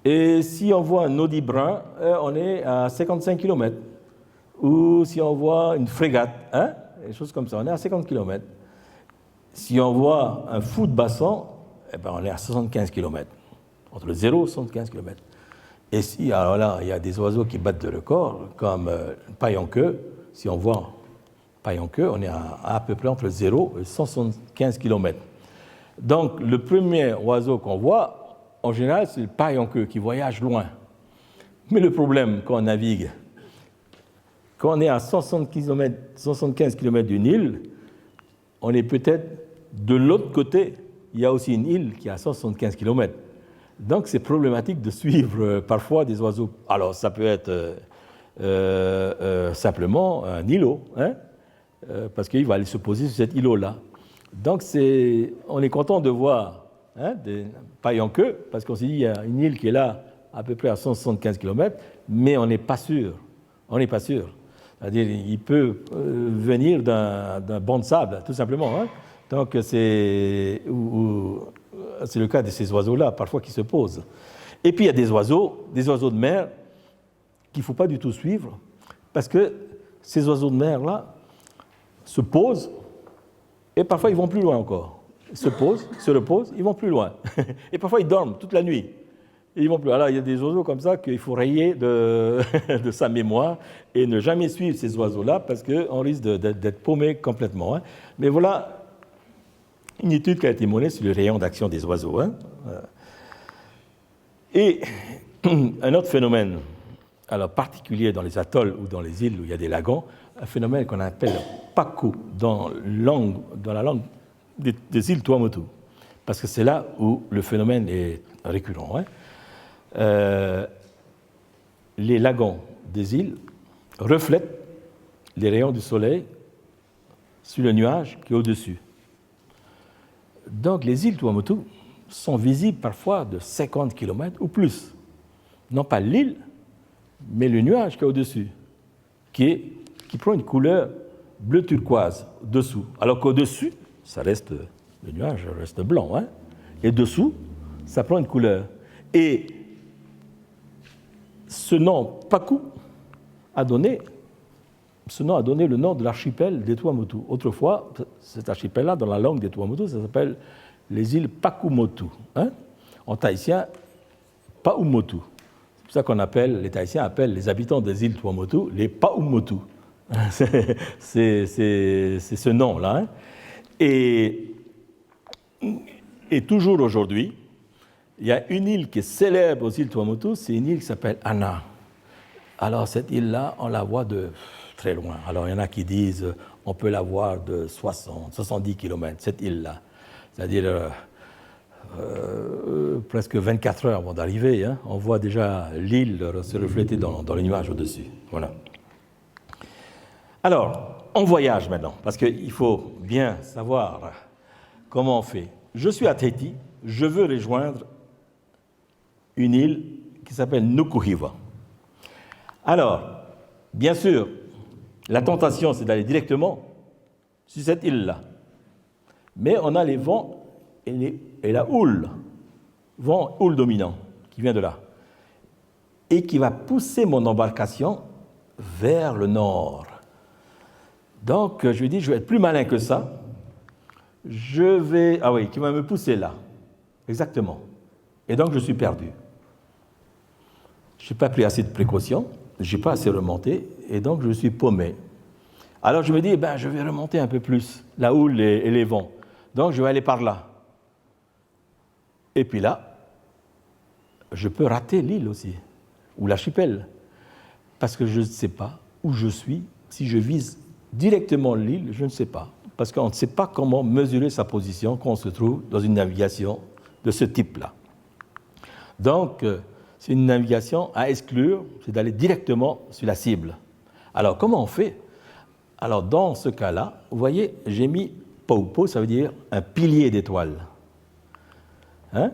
Et si on voit un nodi brun, on est à 55 km. Ou si on voit une frégate, hein, des choses comme ça, on est à 50 km. Si on voit un fou de bassin, eh ben, on est à 75 km. Entre 0 et 75 km. Et si, alors là, il y a des oiseaux qui battent de record, comme paille en queue. Si on voit paille en queue, on est à peu près entre 0 et 175 km. Donc, le premier oiseau qu'on voit, en général, c'est le paille en queue qui voyage loin. Mais le problème, quand on navigue, quand on est à 175 km d'une île, on est peut-être de l'autre côté. Il y a aussi une île qui est à 175 km. Donc, c'est problématique de suivre parfois des oiseaux. Alors, ça peut être simplement un îlot, hein, parce qu'il va aller se poser sur cet îlot-là. Donc on est content de voir, hein, pas en queue, parce qu'on s'est dit qu'il y a une île qui est là à peu près à 175 km, mais on n'est pas sûr. On n'est pas sûr. C'est-à-dire il peut venir d'un banc de sable, tout simplement. Hein. Donc c'est le cas de ces oiseaux-là, parfois, qui se posent. Et puis il y a des oiseaux de mer qu'il ne faut pas du tout suivre, parce que ces oiseaux de mer-là se posent, et parfois ils vont plus loin encore. Ils se posent, se reposent, ils vont plus loin. Et parfois ils dorment toute la nuit. Et ils vont plus. Alors il y a des oiseaux comme ça qu'il faut rayer de sa mémoire et ne jamais suivre ces oiseaux-là, parce qu'on risque d'être paumé complètement. Hein. Mais voilà une étude qui a été menée sur le rayon d'action des oiseaux. Hein. Et un autre phénomène, alors particulier dans les atolls ou dans les îles où il y a des lagons, un phénomène qu'on appelle paku dans la langue des îles Tuamotu, parce que c'est là où le phénomène est récurrent. Hein. Les lagons des îles reflètent les rayons du soleil sur le nuage qui est au-dessus. Donc les îles Tuamotu sont visibles parfois de 50 km ou plus. Non pas l'île, mais le nuage qui est au-dessus, qui prend une couleur bleu turquoise dessous. Alors qu'au-dessus, le nuage reste blanc. Hein, et dessous, ça prend une couleur. Et ce nom, Paku, a donné le nom de l'archipel des Tuamotu. Autrefois, cet archipel-là, dans la langue des Tuamotu, ça s'appelle les îles Pakumotu. Hein? En tahitien, Paumotu. C'est pour ça qu'on appelle, les Tahitiens appellent les habitants des îles Tuamotu les Paumotu. C'est ce nom-là. Hein? Et toujours aujourd'hui, il y a une île qui est célèbre aux îles Tuamotu, c'est une île qui s'appelle Ana. Alors cette île-là, on la voit de très loin. Alors il y en a qui disent on peut la voir de 60, 70 km, cette île-là. C'est-à-dire presque 24 heures avant d'arriver, hein, on voit déjà l'île se refléter dans les nuages au-dessus. Voilà. Alors, on voyage maintenant, parce qu'il faut bien savoir comment on fait. Je suis à Tahiti, je veux rejoindre une île qui s'appelle Nukuhiva. Alors, bien sûr, la tentation, c'est d'aller directement sur cette île-là. Mais on a les vents et la houle, vent houle dominant, qui vient de là, et qui va pousser mon embarcation vers le nord. Donc, je lui dis, je vais être plus malin que ça. Qui va me pousser là. Exactement. Et donc, je suis perdu. Je n'ai pas pris assez de précautions, je n'ai pas assez remonté, et donc je suis paumé. Alors, je me dis, je vais remonter un peu plus, la houle et les vents. Donc, je vais aller par là. Et puis là, je peux rater l'île aussi, ou l'archipel, parce que je ne sais pas où je suis. Si je vise directement l'île, je ne sais pas, parce qu'on ne sait pas comment mesurer sa position quand on se trouve dans une navigation de ce type-là. Donc, c'est une navigation à exclure, c'est d'aller directement sur la cible. Alors, comment on fait? Alors, dans ce cas-là, vous voyez, j'ai mis Paupo, ça veut dire un pilier d'étoiles. Hein?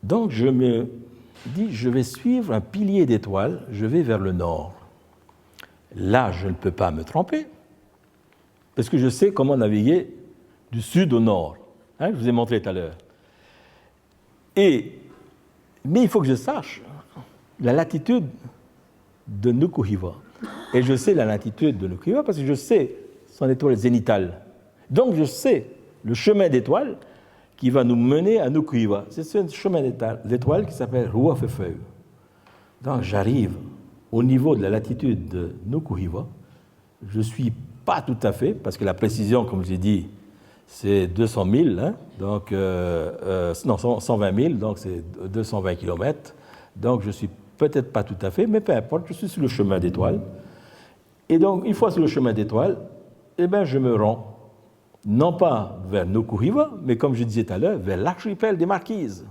Donc, je me dis, je vais suivre un pilier d'étoiles, je vais vers le nord. Là, je ne peux pas me tromper, parce que je sais comment naviguer du sud au nord. Hein, je vous ai montré tout à l'heure. Mais il faut que je sache la latitude de Nukuhiva. Et je sais la latitude de Nukuhiva parce que je sais son étoile zénitale. Donc, je sais le chemin d'étoiles qui va nous mener à Nukuhiva. C'est ce chemin d'étoiles qui s'appelle Ruafefeu. Donc, j'arrive au niveau de la latitude de Nukuhiva. Je ne suis pas tout à fait, parce que la précision, comme j'ai dit, c'est 200 000, hein, donc, 120 000, donc c'est 220 km. Donc, je ne suis peut-être pas tout à fait, mais peu importe, je suis sur le chemin d'étoiles. Et donc, une fois sur le chemin d'étoiles, je me rends, non pas vers Nukuhiva, mais comme je disais tout à l'heure, vers l'archipel des Marquises,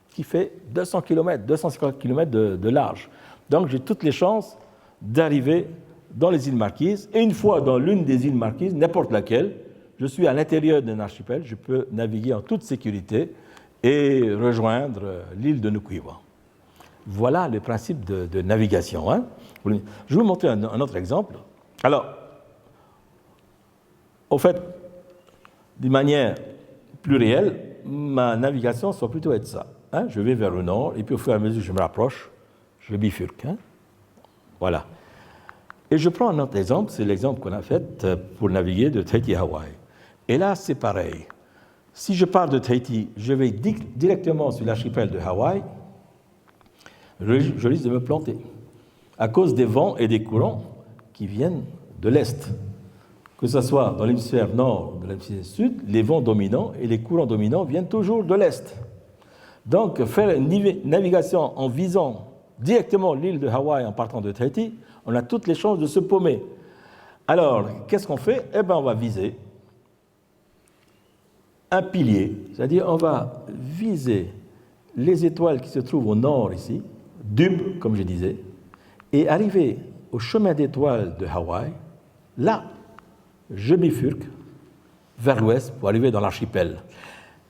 qui fait 200 km, 250 km de large. Donc, j'ai toutes les chances d'arriver dans les îles Marquises. Et une fois dans l'une des îles Marquises, n'importe laquelle, je suis à l'intérieur d'un archipel, je peux naviguer en toute sécurité et rejoindre l'île de Nukuiva. Voilà le principe de navigation. Hein. Je vais vous montrer un autre exemple. Alors, au fait, d'une manière plus réelle, ma navigation va plutôt être ça. Hein. Je vais vers le nord, et puis au fur et à mesure que je me rapproche, je bifurque. Hein. Voilà. Et je prends un autre exemple, c'est l'exemple qu'on a fait pour naviguer de Tahiti à Hawaï. Et là, c'est pareil. Si je pars de Tahiti, je vais directement sur l'archipel de Hawaï, je risque de me planter à cause des vents et des courants qui viennent de l'Est. Que ce soit dans l'hémisphère nord ou dans l'hémisphère sud, les vents dominants et les courants dominants viennent toujours de l'Est. Donc, faire une navigation en visant directement l'île de Hawaï en partant de Tahiti, on a toutes les chances de se paumer. Alors, qu'est-ce qu'on fait? Eh bien, on va viser un pilier, c'est-à-dire on va viser les étoiles qui se trouvent au nord ici, Dub, comme je disais, et arriver au chemin d'étoiles de Hawaï. Là, je bifurque vers l'ouest pour arriver dans l'archipel.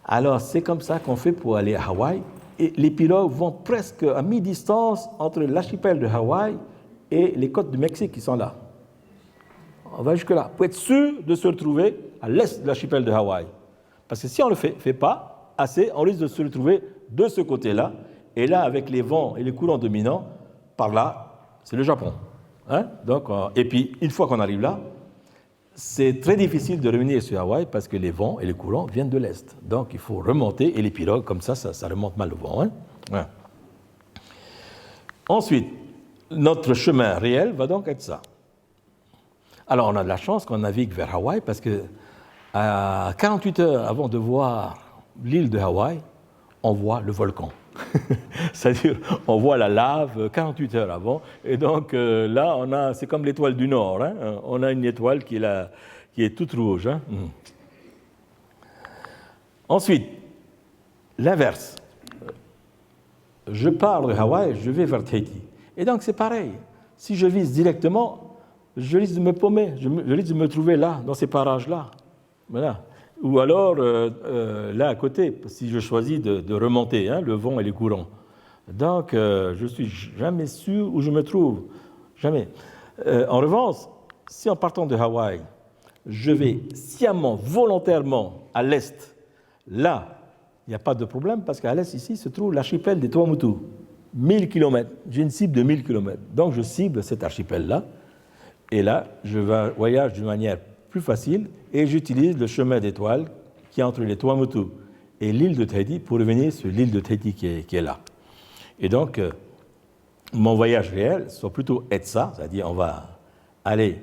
Alors, c'est comme ça qu'on fait pour aller à Hawaï, et les pirogues vont presque à mi-distance entre l'archipel de Hawaï et les côtes du Mexique qui sont là. On va jusque-là, pour être sûr de se retrouver à l'est de l'archipel de Hawaï. Parce que si on ne le fait pas assez, on risque de se retrouver de ce côté-là, et là, avec les vents et les courants dominants, par là, c'est le Japon. Hein? Donc, et puis, une fois qu'on arrive là, c'est très difficile de revenir sur Hawaï parce que les vents et les courants viennent de l'Est. Donc, il faut remonter, et les pirogues, comme ça remonte mal le vent. Hein? Ouais. Ensuite, notre chemin réel va donc être ça. Alors, on a de la chance qu'on navigue vers Hawaï parce que à 48 heures avant de voir l'île de Hawaï, on voit le volcan. C'est-à-dire, on voit la lave 48 heures avant. Et donc, là, c'est comme l'étoile du Nord. Hein. On a une étoile qui est toute rouge. Hein. Ensuite, l'inverse. Je pars de Hawaï, je vais vers Tahiti. Et donc, c'est pareil. Si je vise directement, je risque de me paumer. Je risque de me trouver là, dans ces parages-là. Voilà. Ou alors, là à côté, si je choisis de remonter, hein, le vent et les courants. Donc, je ne suis jamais sûr où je me trouve. Jamais. En revanche, si en partant de Hawaï, je vais sciemment, volontairement à l'est, là, il n'y a pas de problème parce qu'à l'est, ici, se trouve l'archipel des Tuamotu. 1000 km. J'ai une cible de 1000 km. Donc, je cible cet archipel-là. Et là, je voyage d'une manière plus facile et j'utilise le chemin d'étoiles qui est entre les Tuamotu et l'île de Tahiti pour revenir sur l'île de Tahiti qui est là. Et donc, mon voyage réel va plutôt être ça, c'est-à-dire on va aller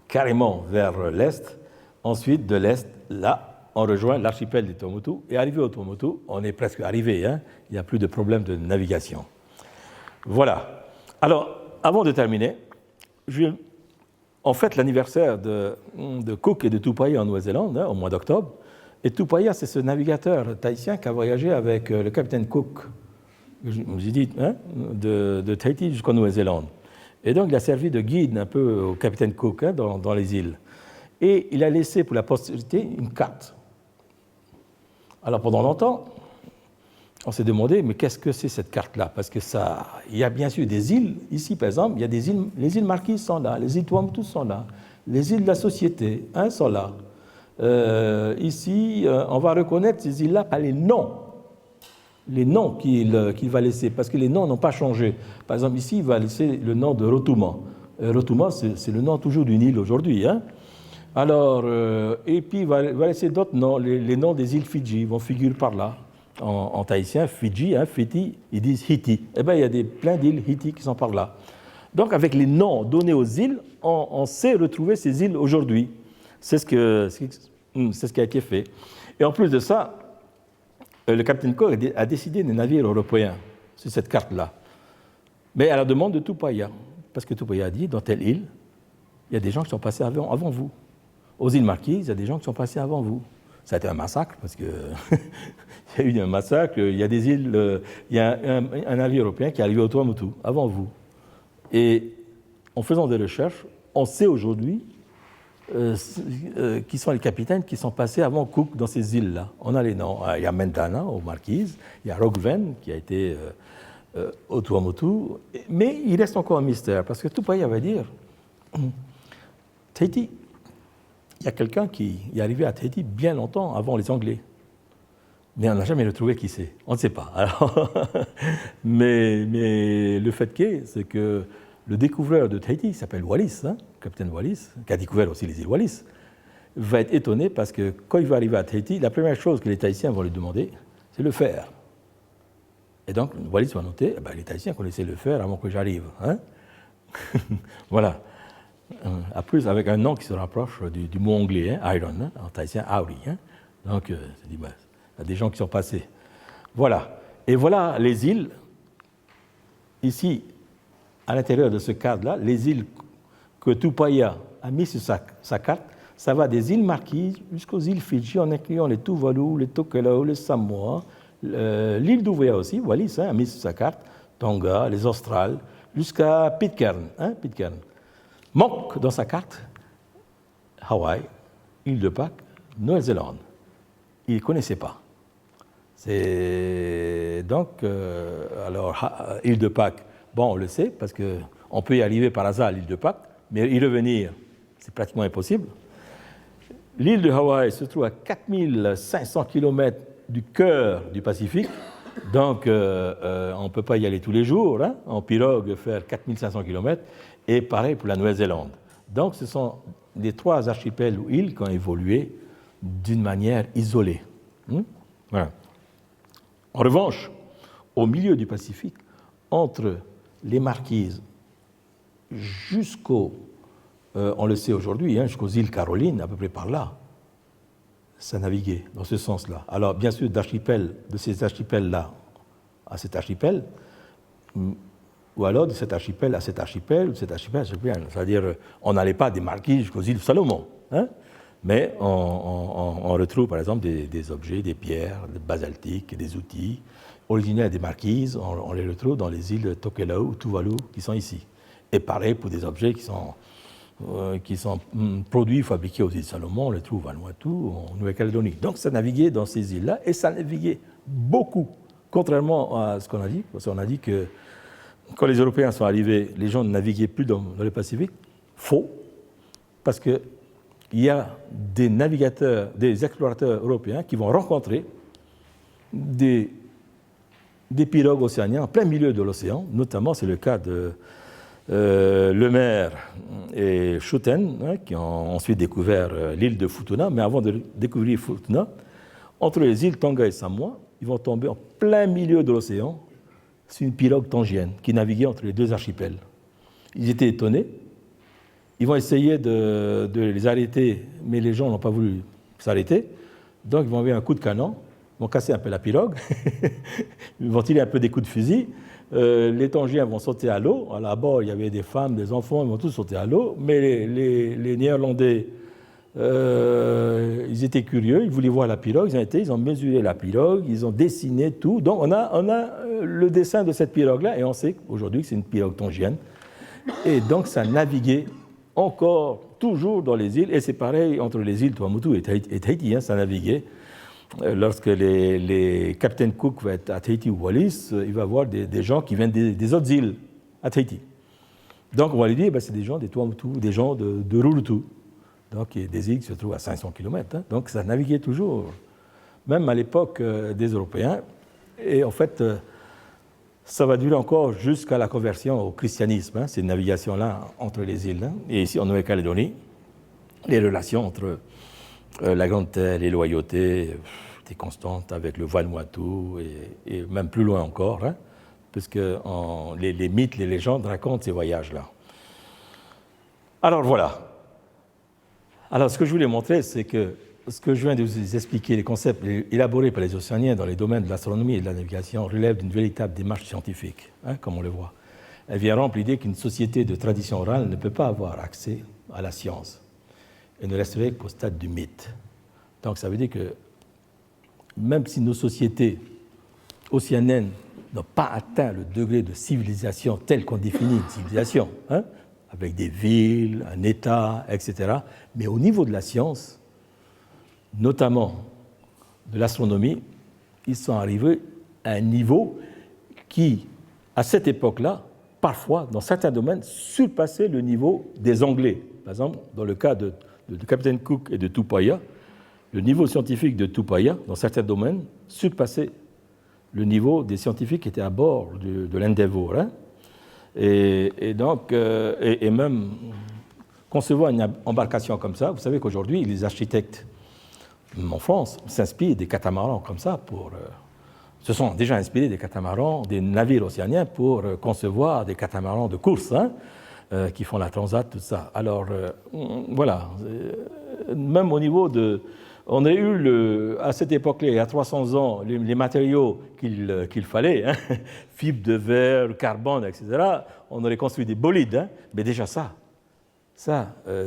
carrément vers l'est. Ensuite, de l'est, là, on rejoint l'archipel des Tuamotu et arrivé au Tuamotu, on est presque arrivé, hein, il n'y a plus de problème de navigation. Voilà. Alors, avant de terminer, on fête l'anniversaire de Cook et de Tupaia en Nouvelle-Zélande, hein, au mois d'octobre. Et Tupaia, c'est ce navigateur tahitien qui a voyagé avec le capitaine Cook, j'ai dit, hein, de Tahiti jusqu'en Nouvelle-Zélande. Et donc, il a servi de guide un peu au capitaine Cook, hein, dans les îles. Et il a laissé pour la postérité une carte. Alors, pendant longtemps, on s'est demandé, mais qu'est-ce que c'est cette carte-là? Parce que il y a bien sûr des îles, ici par exemple, il y a des îles, les îles Marquises sont là, les îles Tuamotu sont là, les îles de la Société, hein, sont là. Ici, on va reconnaître ces îles-là par les noms qu'il va laisser, parce que les noms n'ont pas changé. Par exemple, ici, il va laisser le nom de Rotuma. Rotuma, c'est le nom toujours d'une île aujourd'hui. Hein. Alors, et puis il va laisser d'autres noms, les noms des îles Fidji vont figurer par là. En tahitien, Fidji, hein, Fiti, ils disent Hiti. Eh bien, il y a plein d'îles Hiti qui sont par là. Donc, avec les noms donnés aux îles, on sait retrouver ces îles aujourd'hui. C'est ce qui a été fait. Et en plus de ça, le capitaine Cook a décidé des navires européens sur cette carte-là. Mais à la demande de Tupaia. Parce que Tupaia a dit, dans telle île, il y a des gens qui sont passés avant vous. Aux îles Marquises, il y a des gens qui sont passés avant vous. Ça a été un massacre, parce qu'il y a eu un massacre. Il y a des îles, il y a un navire européen qui est arrivé au Tuamotu, avant vous. Et en faisant des recherches, on sait aujourd'hui qui sont les capitaines qui sont passés avant Cook dans ces îles-là. On a les noms. Il y a Mentana aux Marquises, il y a Roggven qui a été au Tuamotu, mais il reste encore un mystère parce que Tupaya va dire Tahiti. Il y a quelqu'un qui est arrivé à Tahiti bien longtemps avant les Anglais. Mais on n'a jamais retrouvé qui c'est. On ne sait pas. Alors, mais le fait c'est que le découvreur de Tahiti, qui s'appelle Wallis, capitaine Wallis, qui a découvert aussi les îles Wallis, va être étonné parce que quand il va arriver à Tahiti, la première chose que les Tahitiens vont lui demander, c'est le fer. Et donc, Wallis va noter, les Tahitiens connaissaient le fer avant que j'arrive. Voilà. À plus, avec un nom qui se rapproche du mot anglais, iron, en tahitien, auri. Donc, c'est dit, il y a des gens qui sont passés. Voilà. Et voilà les îles, ici, à l'intérieur de ce cadre-là, les îles que Tupaya a mis sur sa carte, ça va des îles Marquises jusqu'aux îles Fidji, en incluant les Tuvalu, les Tokelau, les Samoa, l'île d'Ouvéa aussi, Wallis a mis sur sa carte, Tonga, les Australes, jusqu'à Pitcairn. Pitcairn. Manque dans sa carte Hawaï, île de Pâques, Nouvelle-Zélande. Il ne connaissait pas. C'est donc, île de Pâques, bon, on le sait, parce qu'on peut y arriver par hasard à l'île de Pâques, mais y revenir, c'est pratiquement impossible. L'île de Hawaï se trouve à 4500 km du cœur du Pacifique, donc on ne peut pas y aller tous les jours, en pirogue faire 4500 km, et pareil pour la Nouvelle-Zélande. Donc ce sont les trois archipels ou îles qui ont évolué d'une manière isolée. Voilà. En revanche, au milieu du Pacifique, entre les Marquises jusqu'au, on le sait aujourd'hui, jusqu'aux îles Carolines, à peu près par là, ça naviguait dans ce sens-là. Alors, bien sûr, de ces archipels-là à cet archipel, ou alors de cet archipel à cet archipel, ou de cet archipel à cet archipel. C'est-à-dire, on n'allait pas des Marquises jusqu'aux îles Salomon, mais on retrouve, par exemple, des objets, des pierres, des basaltiques, des outils originaires des Marquises. On les retrouve dans les îles de Tokelau ou Tuvalu qui sont ici. Et pareil pour des objets qui sont produits, fabriqués aux îles Salomon, on les trouve à Vanuatu, en Nouvelle-Calédonie. Donc ça naviguait dans ces îles-là, et ça naviguait beaucoup, contrairement à ce qu'on a dit, parce qu'on a dit que quand les Européens sont arrivés, les gens ne naviguaient plus dans le Pacifique. Faux, parce qu'il y a des navigateurs, des explorateurs européens qui vont rencontrer des pirogues océaniennes en plein milieu de l'océan, notamment c'est le cas de Lemaire et Schouten, qui ont ensuite découvert l'île de Futuna, mais avant de découvrir Futuna, entre les îles Tonga et Samoa, ils vont tomber en plein milieu de l'océan sur une pirogue tongienne qui naviguait entre les deux archipels. Ils étaient étonnés, ils vont essayer de les arrêter, mais les gens n'ont pas voulu s'arrêter, donc ils vont envoyer un coup de canon, ils vont casser un peu la pirogue, ils vont tirer un peu des coups de fusil. Les Tongiens vont sauter à l'eau. Là-bas, il y avait des femmes, des enfants, ils vont tous sauter à l'eau. Mais les Néerlandais, ils étaient curieux, ils voulaient voir la pirogue. Ils ont mesuré la pirogue, ils ont dessiné tout. Donc, on a le dessin de cette pirogue-là, et on sait aujourd'hui que c'est une pirogue tongienne. Et donc, ça naviguait encore, toujours dans les îles. Et c'est pareil entre les îles Tuamotu et Tahiti, ça naviguait. Lorsque les capitaines Cook vont être à Tahiti ou Wallis, il va voir des gens qui viennent des autres îles à Tahiti. Donc on va lui dire, c'est des gens des Tuamotu, des gens de Rurutu. Donc il y a des îles qui se trouvent à 500 km. Donc ça naviguait toujours, même à l'époque des Européens. Et en fait, ça va durer encore jusqu'à la conversion au christianisme, ces navigations-là entre les îles. Et ici en Nouvelle-Calédonie, les relations entre la Grande Terre, les loyautés étaient constantes avec le Vanuatu et même plus loin encore, puisque les mythes, les légendes racontent ces voyages-là. Alors voilà. Alors ce que je voulais montrer, c'est que ce que je viens de vous expliquer, les concepts élaborés par les océaniens dans les domaines de l'astronomie et de la navigation relèvent d'une véritable démarche scientifique, comme on le voit. Elle vient rompre l'idée qu'une société de tradition orale ne peut pas avoir accès à la science et ne resterait qu'au stade du mythe. Donc ça veut dire que même si nos sociétés océaniennes n'ont pas atteint le degré de civilisation tel qu'on définit une civilisation, avec des villes, un État, etc. Mais au niveau de la science, notamment de l'astronomie, ils sont arrivés à un niveau qui, à cette époque-là, parfois, dans certains domaines, surpassait le niveau des Anglais. Par exemple, dans le cas de Captain Cook et de Tupaia, le niveau scientifique de Tupaia, dans certains domaines, surpassait le niveau des scientifiques qui étaient à bord de l'Endeavour. Hein. Et donc, et même concevoir une embarcation comme ça, vous savez qu'aujourd'hui, les architectes en France s'inspirent des catamarans comme ça se sont déjà inspirés des catamarans, des navires océaniens pour concevoir des catamarans de course, hein, qui font la transat, tout ça. Alors, voilà. Même au niveau de... On a eu, à cette époque-là, il y a 300 ans, les matériaux qu'il fallait, hein, fibres de verre, carbone, etc. On aurait construit des bolides, hein, mais déjà ça,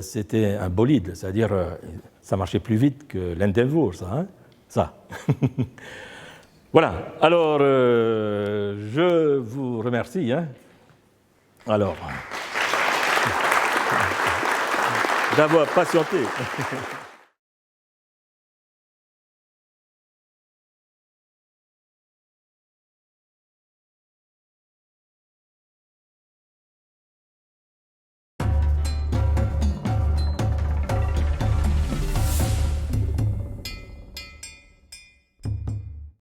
c'était un bolide, c'est-à-dire ça marchait plus vite que l'Endeavour, ça. Hein, ça. Voilà. Alors, je vous remercie. Hein. Alors, d'avoir patienté.